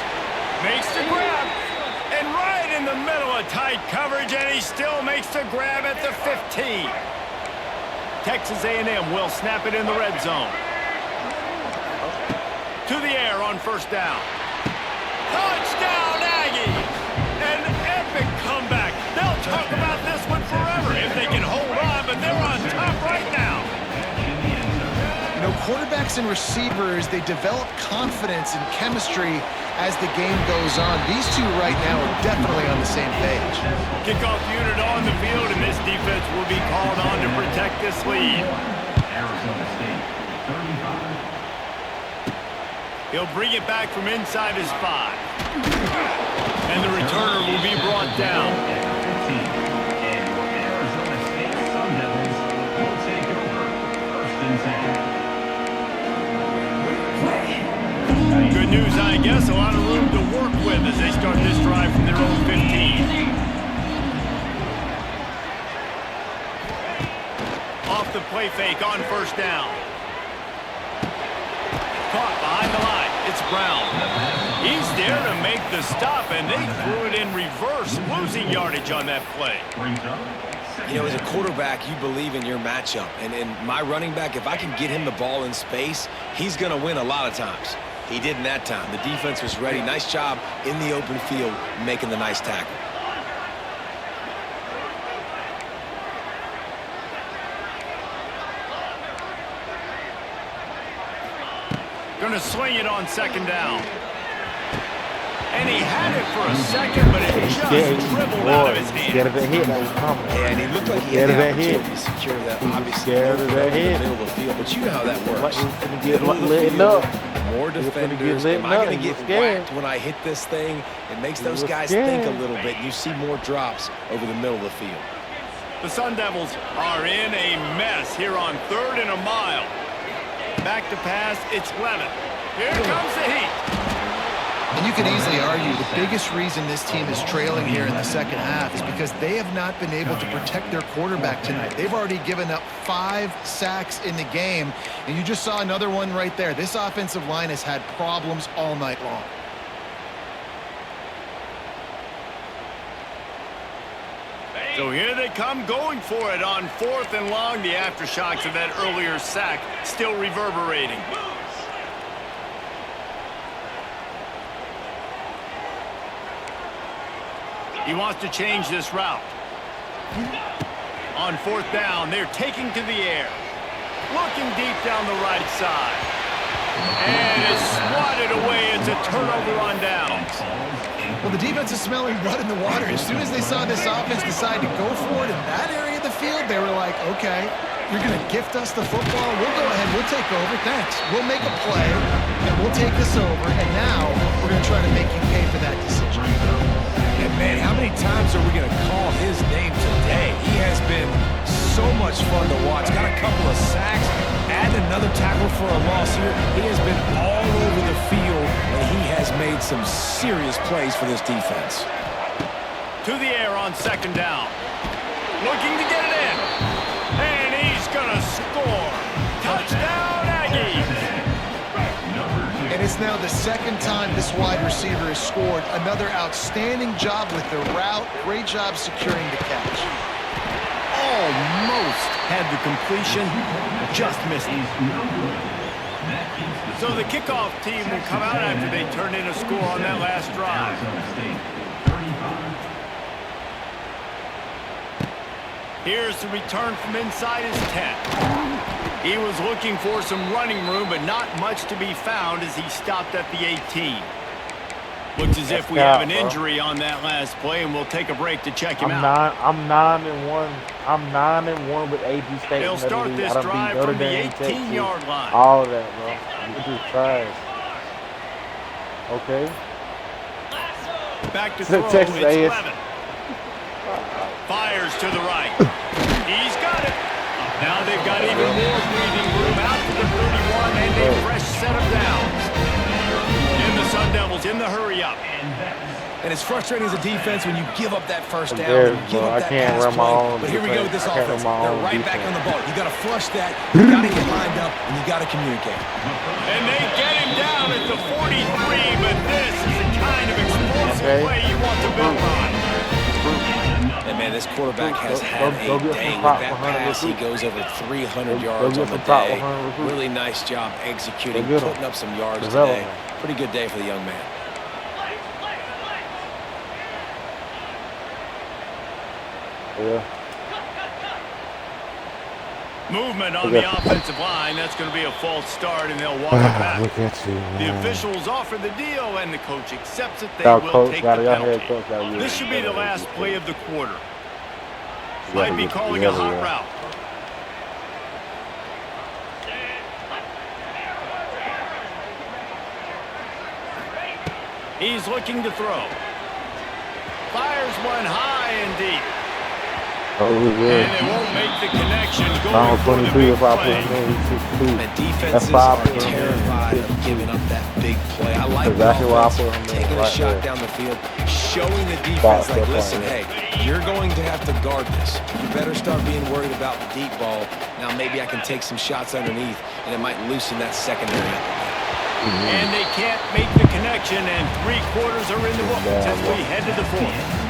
S1: Makes the grab. And right in the middle of tight coverage, and he still makes the grab at the 15. Texas A&M will snap it in the red zone. To the air on 1st down. Touchdown, Aggie! An epic comeback. They'll talk about this one forever if they can hold on, but they're on top right now.
S2: You know, quarterbacks and receivers, they develop confidence and chemistry as the game goes on. These two right now are definitely on the same page.
S1: Kickoff unit on the field, and this defense will be called on to protect this lead.
S6: Arizona State, 35.
S1: He'll bring it back from inside his 5. And the returner will be brought down.
S6: And Arizona State Sun Devils will take over 1st and 10.
S1: Good news, I guess. A lot of room to work with as they start this drive from their own 15. Off the play fake on 1st down. Caught behind the line. It's Brown. He's there to make the stop, and they threw it in reverse, losing yardage on that play.
S4: You know, as a quarterback, you believe in your matchup. And my running back, if I can get him the ball in space, he's going to win a lot of times. He did in that time. The defense was ready. Nice job in the open field making the nice tackle.
S1: Gonna sling it on second down. And he had it for a second, but it just dribbled out of his hand.
S3: Scared of that hit that was coming.
S4: Yeah, and he looked like he had the opportunity to secure that, obviously,
S3: Scared of that
S4: over
S3: hit.
S4: the middle of the field. But you know how that works.
S3: Like he was gonna get
S4: Middle of the
S3: lit
S4: field,
S3: up.
S4: more
S3: He was gonna get
S4: defenders.
S3: lit
S4: Am I going
S3: up.
S4: to
S3: He
S4: get
S3: was scared.
S4: whacked when I hit this thing? It makes
S3: He
S4: those
S3: was
S4: guys
S3: scared.
S4: think a little bit. You see more drops over the middle of the field.
S1: The Sun Devils are in a mess here on 3rd and a mile. Back to pass, it's Levin. Here comes the heat.
S2: And you can easily argue the biggest reason this team is trailing here in the second half is because they have not been able to protect their quarterback tonight. They've already given up 5 sacks in the game, and you just saw another one right there. This offensive line has had problems all night long.
S1: So here they come going for it on 4th and long. The aftershocks of that earlier sack still reverberating. He wants to change this route. On 4th down, they're taking to the air. Looking deep down the right side. And it's swatted away. It's a turnover on downs.
S2: Well, the defense is smelling blood in the water. As soon as they saw this offense decide to go for it in that area of the field, they were like, okay, you're going to gift us the football. We'll go ahead. We'll take over. Thanks. We'll make a play, and we'll take this over. And now we're going to try to make you pay for that decision.
S4: And, man, how many times are we going to call his name today? He has been so much fun to watch. Got a couple of sacks. Add another tackle for a loss here. He has been all over the field, and he has made some serious plays for this defense.
S1: To the air on 2nd down. Looking to get it in. And he's going to score. Touchdown, Aggies.
S2: And it's now the 2nd time this wide receiver has scored. Another outstanding job with the route. Great job securing the catch.
S1: Almost had the completion, just missed it. So the kickoff team will come out after they turn in a score on that last drive. Here's the return from inside his 10. He was looking for some running room, but not much to be found as he stopped at the 18. Looks as if we have an injury on that last play, and we'll take a break to check him out.
S3: I'm 9-1. I'm 9-1 with AG State.
S1: They'll start this drive from the 18-yard line.
S3: All of that, bro. You just trash. Okay.
S1: Back to throw.
S3: Texas
S1: It's
S3: A&M.
S1: 11. Fires to the right. He's got it. Now they've got even more breathing room out to the 31, and a fresh set of downs. And the Sun Devils in the hurry-up.
S4: And it's frustrating as a defense when you give up that first down,
S3: There,
S4: and you give
S3: bro.
S4: up
S3: I
S4: that
S3: can't
S4: pass
S3: run my
S4: play.
S3: own
S4: But here we go with this
S3: defense. I can't
S4: offense.
S3: run my
S4: They're
S3: own
S4: right back
S3: defense.
S4: on the ball. You got to flush that. You got to get lined up, and you got to communicate.
S1: And they get him down at the 43, but this is the kind of explosive play you want to build on.
S4: And, man, this quarterback has had
S3: Go
S4: a
S3: get
S4: day.
S3: some
S4: With
S3: top
S4: that
S3: 100
S4: pass, he
S3: recruits.
S4: goes over 300 yards
S3: get
S4: on the
S3: some top
S4: day.
S3: 100 recruits.
S4: Really nice job executing,
S3: Go get 'em.
S4: putting up some yards
S3: Develop
S4: today.
S3: 'em.
S4: Pretty good day for the young man.
S3: Yeah.
S1: Movement on the offensive line. That's going to be a false start, and they'll walk it back.
S3: Look at you,
S1: The
S3: man.
S1: officials offer the deal, and the coach accepts it. They
S3: Y'all
S1: will
S3: coach
S1: take
S3: got
S1: the
S3: it. Y'all head
S1: penalty.
S3: coach got it.
S1: This should be the last play of the quarter.
S3: You gotta
S1: Might be
S3: get
S1: calling a
S3: together,
S1: hot
S3: yeah.
S1: route. He's looking to throw. Fires one high and deep.
S3: Oh,
S1: And
S3: yeah.
S1: they won't make the connection.
S3: Round
S1: Going for the
S3: 22
S1: big
S3: if I put
S1: play.
S3: him in. He's 6'2".
S4: And
S3: That's
S4: defenses
S3: 5
S4: are
S3: for him.
S4: terrified of giving up that big play. I like
S3: Exactly
S4: the
S3: where I
S4: offense
S3: put him in,
S4: taking a
S3: right
S4: shot
S3: there.
S4: down the field, showing the defense, like,
S3: Step
S4: listen,
S3: on
S4: hey, you're going to have to guard this. You better start being worried about the deep ball. Now maybe I can take some shots underneath, and it might loosen that secondary up.
S1: And they can't make the connection, and 3 quarters are in the books as we head to the 4th.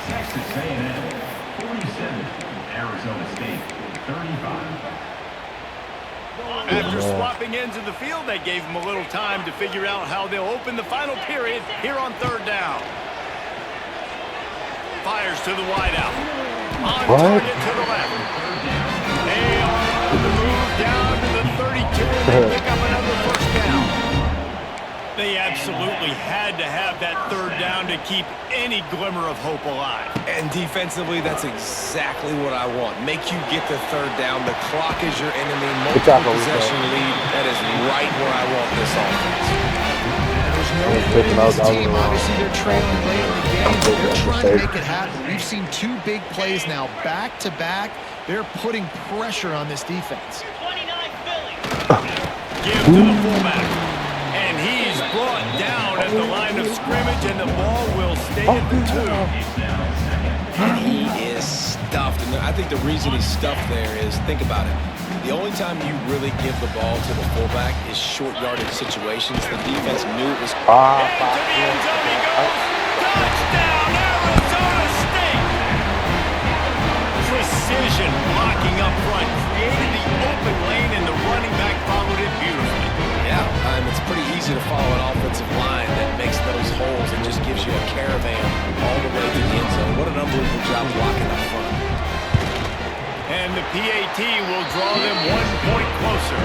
S6: Texas A&M 47, Arizona State 35.
S1: After swapping ends of the field, they gave them a little time to figure out how they'll open the final period here on 3rd down. Fires to the wideout. On target to the left. They are on the move down and they pick up another first down. They absolutely had to have that third down to keep any glimmer of hope alive.
S4: And defensively, that's exactly what I want. Make you get the third down. The clock is your enemy. Multiple possession lead. That is right where I want this offense.
S2: There's no quit in this team. Obviously, they're trailing late in the game, but they're trying to make it happen. We've seen 2 big plays now, back-to-back. They're putting pressure on this defense.
S7: 29 Philly.
S1: Give to the fullback. And he's brought down at the line of scrimmage, and the ball will stay at the 2.
S4: And he is stuffed. And I think the reason he's stuffed there is, think about it. The only time you really give the ball to the fullback is short yardage situations. The defense knew it was.
S1: Into the end zone he goes. Touchdown, Arizona State. Precision blocking up front. Created the open lane, and the running back followed it beautifully.
S4: Yeah, it's pretty easy to follow an offensive line that makes those holes and just gives you a caravan all the way to the end zone. What an unbelievable job blocking up front.
S1: And the PAT will draw them 1 point closer.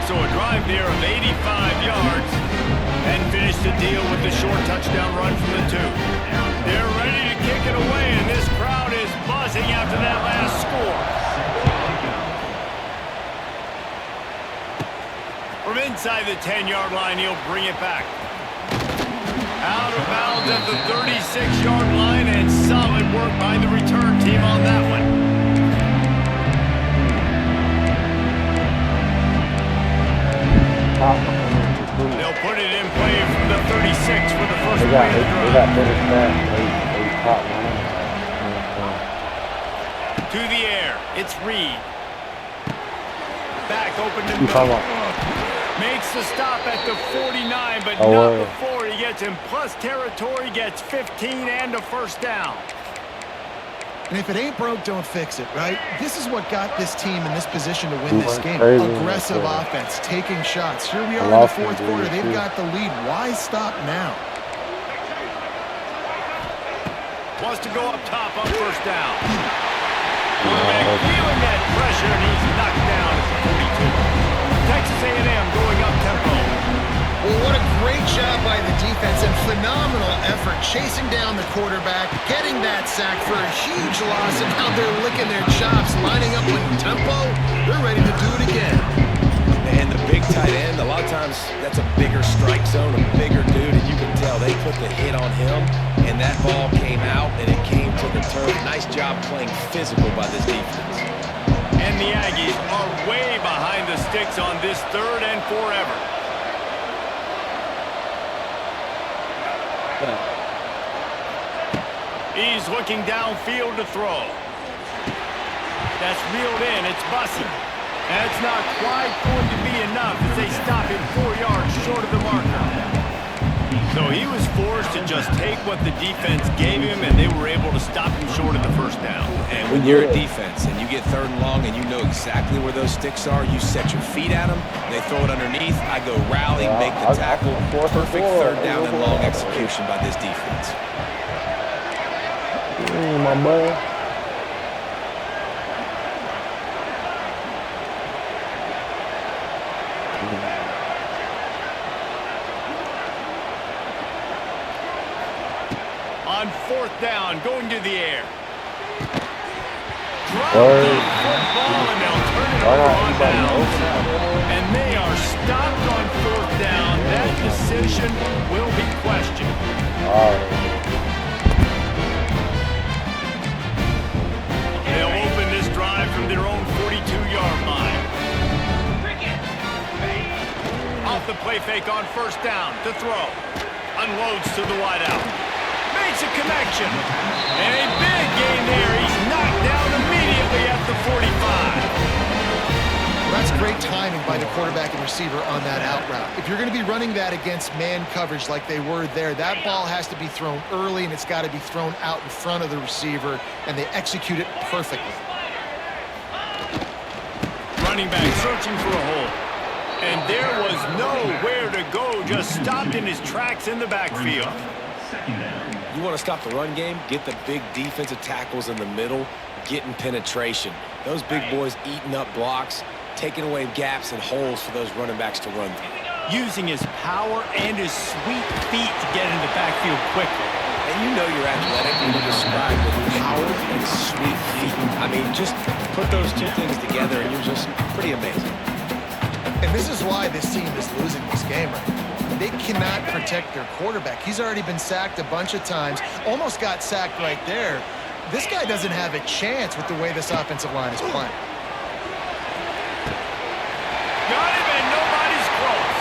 S1: So a drive there of 85 yards and finish the deal with the short touchdown run from the 2. They're ready to kick it away, and this crowd is buzzing after that last score. From inside the 10-yard line, he'll bring it back. Out of bounds at the 36-yard line, and solid work by the return team on that one. They'll put it in play from the 36 for the first play of the drive. To the air, it's Reed. Back open to Miller. Makes the stop at the 49, but not before he gets in plus territory, gets 15 and a first down.
S2: And if it ain't broke, don't fix it, right? This is what got this team in this position to win this game. Aggressive offense, taking shots. Here we are in the 4th quarter. They've got the lead. Why stop now?
S1: Wants to go up top on first down. Quarterback feeling that pressure, and he's knocked down at the 42. Texas A&M going up tempo.
S2: Well, what a great job by the defense and phenomenal effort chasing down the quarterback, getting that sack for a huge loss, and now they're licking their chops, lining up with tempo. They're ready to do it again.
S4: And the big tight end, a lot of times that's a bigger strike zone, a bigger dude, and you can tell they put the hit on him, and that ball came out, and it came to the turf. Nice job playing physical by this defense.
S1: And the Aggies are way behind the sticks on this 3rd and forever. He's looking downfield to throw. That's reeled in. It's Bussey. That's not quite going to be enough as they stop him 4 yards short of the marker. So he was forced to just take what the defense gave him, and they were able to stop him short of the first down.
S4: And when you're a defense and you get 3rd and long and you know exactly where those sticks are, you set your feet at them, they throw it underneath, I go rally, make the tackle. Perfect 3rd down and long execution by this defense.
S3: My boy.
S1: On 4th down, going to the air. Drop the football, and they'll turn it over on downs. And they are stopped on 4th down. That decision will be questioned. They'll open this drive from their own 42-yard line. Off the play fake on 1st down to throw. Unloads to the wideout. Makes a connection. And a big gain there. He's knocked down immediately at the 45.
S2: Well, that's great timing by the quarterback and receiver on that out route. If you're going to be running that against man coverage like they were there, that ball has to be thrown early, and it's got to be thrown out in front of the receiver, and they execute it perfectly.
S1: Running back searching for a hole. And there was nowhere to go, just stopped in his tracks in the backfield.
S4: You want to stop the run game? Get the big defensive tackles in the middle, getting penetration. Those big boys eating up blocks, taking away gaps and holes for those running backs to run through.
S1: Using his power and his sweet feet to get in the backfield quickly.
S4: And you know you're athletic when you describe with power and sweet feet. I mean, just put those two things together and you're just pretty amazing.
S2: And this is why this team is losing this game right now. They cannot protect their quarterback. He's already been sacked a bunch of times, almost got sacked right there. This guy doesn't have a chance with the way this offensive line is playing.
S1: Got him and nobody's close.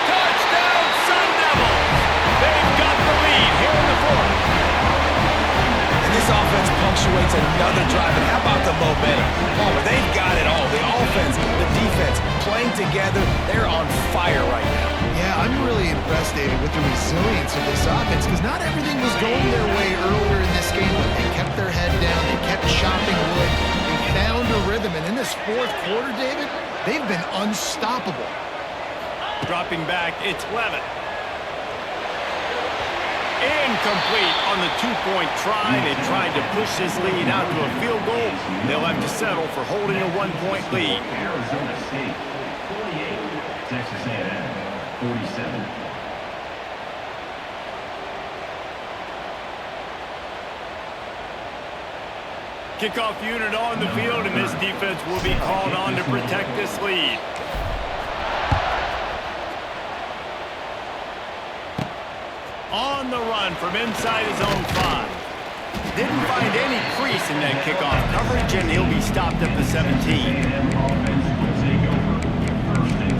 S1: Touchdown, Sun Devils! They've got the lead here in the fourth.
S4: And this offense punctuates another drive. And how about the momentum? Palmer, they've got it all. The offense, the defense, playing together. They're on fire right now.
S2: Yeah, I'm really impressed, David, with the resilience of this offense because not everything was going their way earlier in this game, but they kept their head down, they kept chopping wood, they found a rhythm, and in this fourth quarter, David, they've been unstoppable.
S1: Dropping back, it's Levitt. Incomplete on the two-point try. They tried to push this lead out to a field goal. They'll have to settle for holding a one-point lead.
S6: Arizona State 48, Texas A&M 47.
S1: Kickoff unit on the field, and this defense will be called on to protect this lead. On the run from inside his own 5. Didn't find any crease in that kickoff coverage, and he'll be stopped at the 17.
S6: A&M offense will take over first and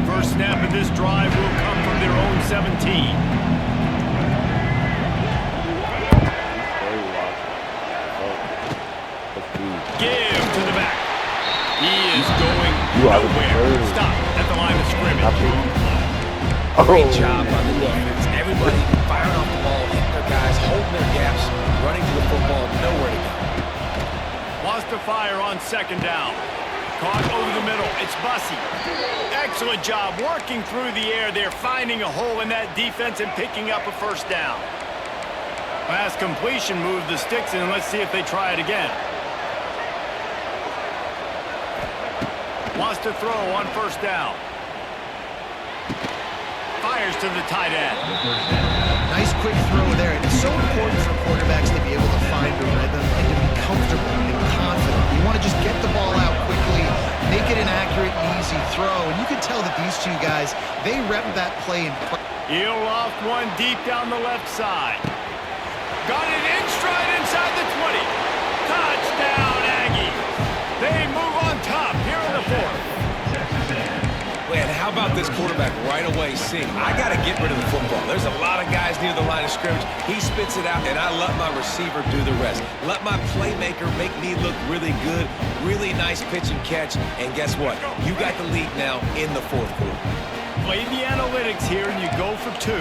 S6: 10.
S1: First snap of this drive will come from their own 17. Give to the back. He is going nowhere. Stop at the line of scrimmage.
S4: Great job on the defense. Everybody firing off the ball, hitting their guys, holding their gaps, running to the football, nowhere to go.
S1: Wants to fire on second down. Caught over the middle. It's Bussey. Excellent job working through the air there, finding a hole in that defense and picking up a first down. Pass completion, move the sticks in, and let's see if they try it again. Wants to throw on first down. Fires to the tight end.
S2: Nice quick throw there. It's so important for quarterbacks to be able to find a rhythm and to be comfortable and confident. You want to just get the ball out quickly, make it an accurate and easy throw. And you can tell that these two guys, they rep that play in practice.
S1: He'll loft one deep down the left side. Got it in stride inside the 20. Touchdown, Aggies. They move on top here in the fourth.
S4: Man, how about this quarterback right away seeing, I got to get rid of the football. There's a lot of guys near the line of scrimmage. He spits it out, and I let my receiver do the rest. Let my playmaker make me look really good, really nice pitch and catch, and guess what? You got the lead now in the fourth quarter.
S1: Play the analytics here, and you go for 2.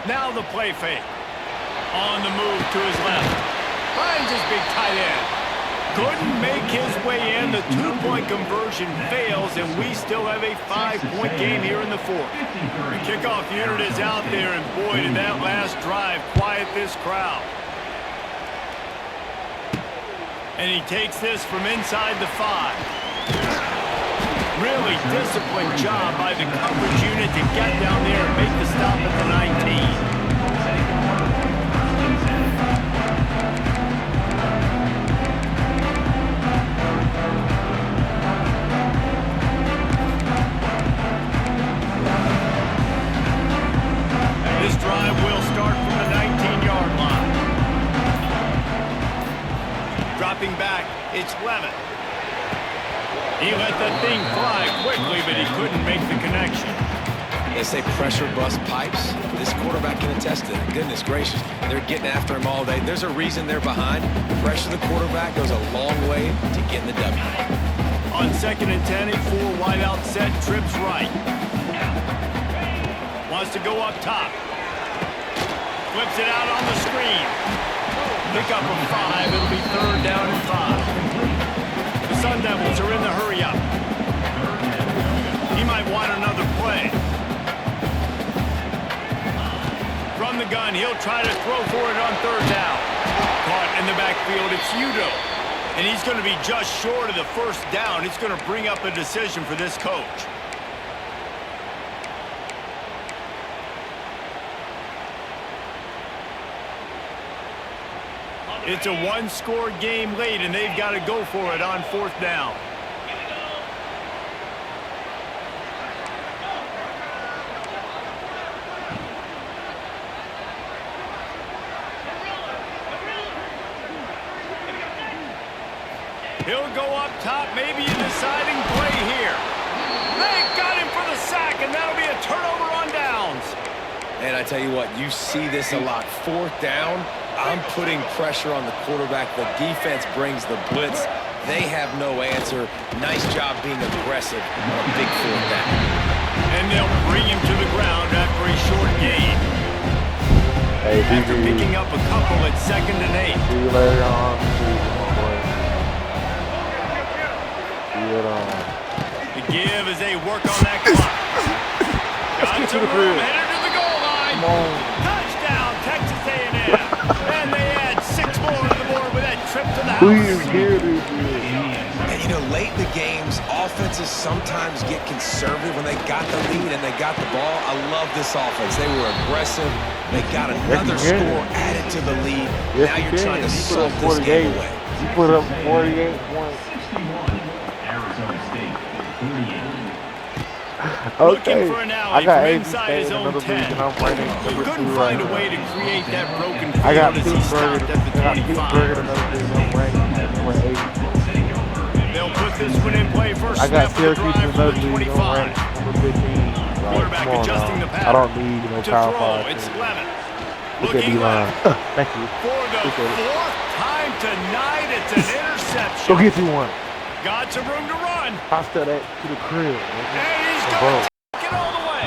S1: Now the play fake. On the move to his left. Finds his big tight end. Couldn't make his way in. The 2-point conversion fails, and we still have a 5-point game here in the fourth. The kickoff unit is out there, and boy, did that last drive quiet this crowd. And he takes this from inside the 5. Really disciplined job by the coverage unit to get down there and make the stop at the 19. This drive will start from the 19-yard line. Dropping back, it's Levitt. He let that thing fly quickly, but he couldn't make the connection.
S4: They say pressure bust pipes. This quarterback can attest to it. Goodness gracious, they're getting after him all day. There's a reason they're behind. Pressure the quarterback goes a long way to getting the W.
S1: On second and 10, a 4-wideout set, trips right. Wants to go up top. Flips it out on the screen. Pick up a 5. It'll be third down and 5. The Sun Devils are in the hurry-up. He might want another play. From the gun, gun. He'll try to throw for it on third down. Caught in the backfield, it's Udo. And he's going to be just short of the first down. It's going to bring up a decision for this coach. It's a one-score game late, and they've got to go for it on fourth down. He'll go up top, maybe a deciding play here. They got him for the sack, and that'll be a turnover on downs.
S4: And I tell you what, you see this a lot. Fourth down, I'm putting pressure on the quarterback. The defense brings the blitz. They have no answer. Nice job being aggressive on a big fourth down.
S1: And they'll bring him to the ground after a short gain.
S3: Hey,
S1: After picking up a couple at 2nd and 8.
S3: See you later on. See you on.
S1: The give as they work on that clock. Got some room, headed to the goal line. Touchdown, Texas A&M. And they add 6 more to the board with that trip to the house.
S4: And, you know, late in the games, offenses sometimes get conservative when they got the lead and they got the ball. I love this offense. They were aggressive. They got another score added to the lead.
S3: Yes,
S4: now you're trying to suck this game away.
S3: You put up 48 points.
S6: Arizona State, 38.
S1: Looking for an alley
S3: I got
S1: from
S3: 8
S1: inside his own 10.
S3: He
S1: Couldn't find a way to create that broken field
S3: I got
S1: as he stopped at the 25. They'll put this one in play first
S3: I got
S1: snap of the
S3: Syracuse
S1: drive
S3: and
S1: from the
S3: Dudley
S1: 25.
S3: number 15.
S1: Quarterback adjusting the
S3: I
S1: pattern.
S3: don't need no
S1: To
S3: power
S1: throw,
S3: 5.
S1: it's Levin.
S3: Look at
S1: Looking
S3: D-line.
S1: left.
S3: Thank you.
S1: For the
S3: Appreciate it.
S1: 4th time tonight, it's an interception.
S3: Go get you one.
S1: Got some room to run.
S3: Hostile that to the crib.
S1: And he's
S3: Bro.
S1: going to take it all the way.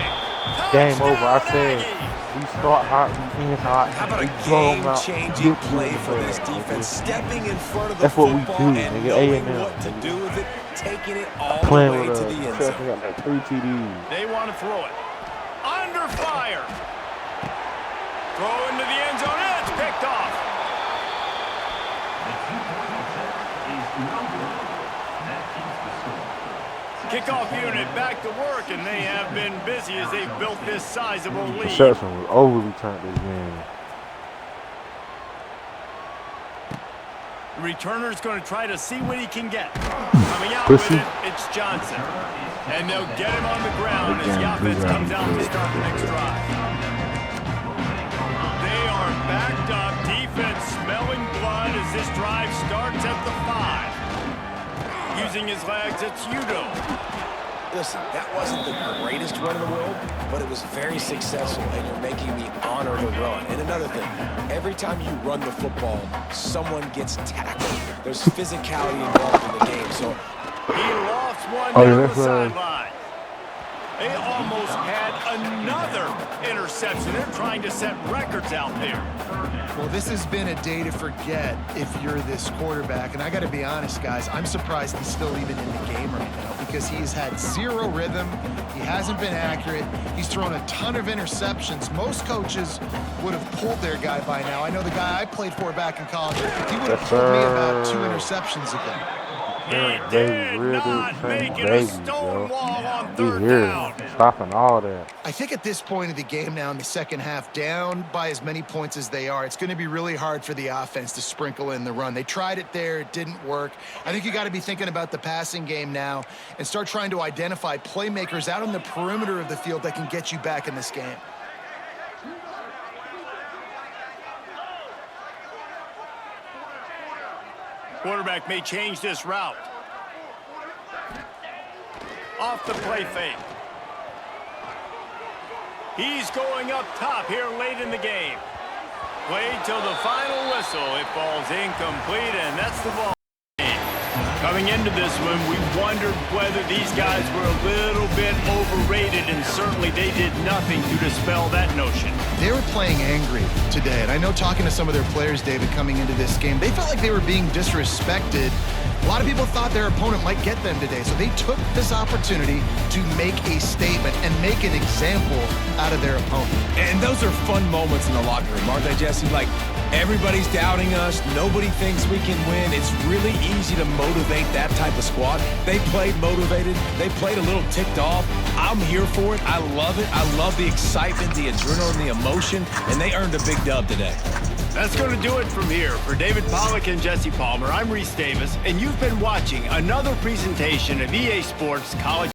S3: Game over. I
S1: Touchdown,
S3: said
S1: Aggies.
S3: we start hot, we end hot.
S4: How about a
S3: blow 'em out,
S4: game-changing
S3: get
S4: play
S3: you
S4: for
S3: the
S4: this
S3: ball,
S4: defense?
S3: nigga.
S4: Stepping in front of the
S3: That's what we
S4: football
S3: do,
S4: and
S3: nigga.
S4: knowing
S3: A&M,
S4: what to
S3: nigga.
S4: do with it, taking it all the
S3: Playing
S4: way
S3: with
S4: to
S3: us.
S4: the end
S3: Except
S4: zone.
S3: we got like 3 TDs.
S1: They want to throw it. Under fire. Throw into the end zone. And it's picked off.
S6: The 2-point attempt is no good. That keeps the score.
S1: Kickoff unit back to work, and they have been busy as they've built this sizable lead.
S3: Reception was overly turned this game.
S1: The returner's going to try to see what he can get. Coming out with it, it's Johnson. And they'll get him on the ground as the offense comes out to start the next drive. They are backed up. Defense smelling blood as this drive starts at the 5. Using his legs, it's Udo.
S4: Listen, that wasn't the greatest run in the world, but it was very successful, and you're making me honor the run. And another thing, every time you run the football, someone gets tackled. There's physicality involved in the game, so
S1: He lost one
S3: Oh, yeah,
S1: down the
S3: that's
S1: sideline. They almost had another interception. They're trying to set records out there.
S2: Well, this has been a day to forget if you're this quarterback. And I got to be honest, guys, I'm surprised he's still even in the game right now because he's had 0 rhythm. He hasn't been accurate. He's thrown a ton of interceptions. Most coaches would have pulled their guy by now. I know the guy I played for back in college, he would have pulled me about 2 interceptions ago.
S1: He did not make it a stone wall on third down.
S3: Stopping all that.
S2: I think at this point of the game now in the second half, down by as many points as they are, it's going to be really hard for the offense to sprinkle in the run. They tried it there. It didn't work. I think you got to be thinking about the passing game now and start trying to identify playmakers out on the perimeter of the field that can get you back in this game.
S1: Quarterback may change this route. Off the play fake. He's going up top here late in the game. Played till the final whistle. It falls incomplete, and that's the ball game. Coming into this one, we wondered whether these guys were a little bit overrated, and certainly they did nothing to dispel that notion.
S2: They were playing angry today, and I know talking to some of their players, David, coming into this game, they felt like they were being disrespected. A lot of people thought their opponent might get them today, so they took this opportunity to make a statement and make an example out of their opponent.
S4: And those are fun moments in the locker room, aren't they, Jesse? Like, everybody's doubting us. Nobody thinks we can win. It's really easy to motivate that type of squad. They played motivated. They played a little ticked off. I'm here for it. I love it. I love the excitement, the adrenaline, the emotion, and they earned a big dub today.
S1: That's going to do it from here. For David Pollack and Jesse Palmer, I'm Reese Davis, and you've been watching another presentation of EA Sports College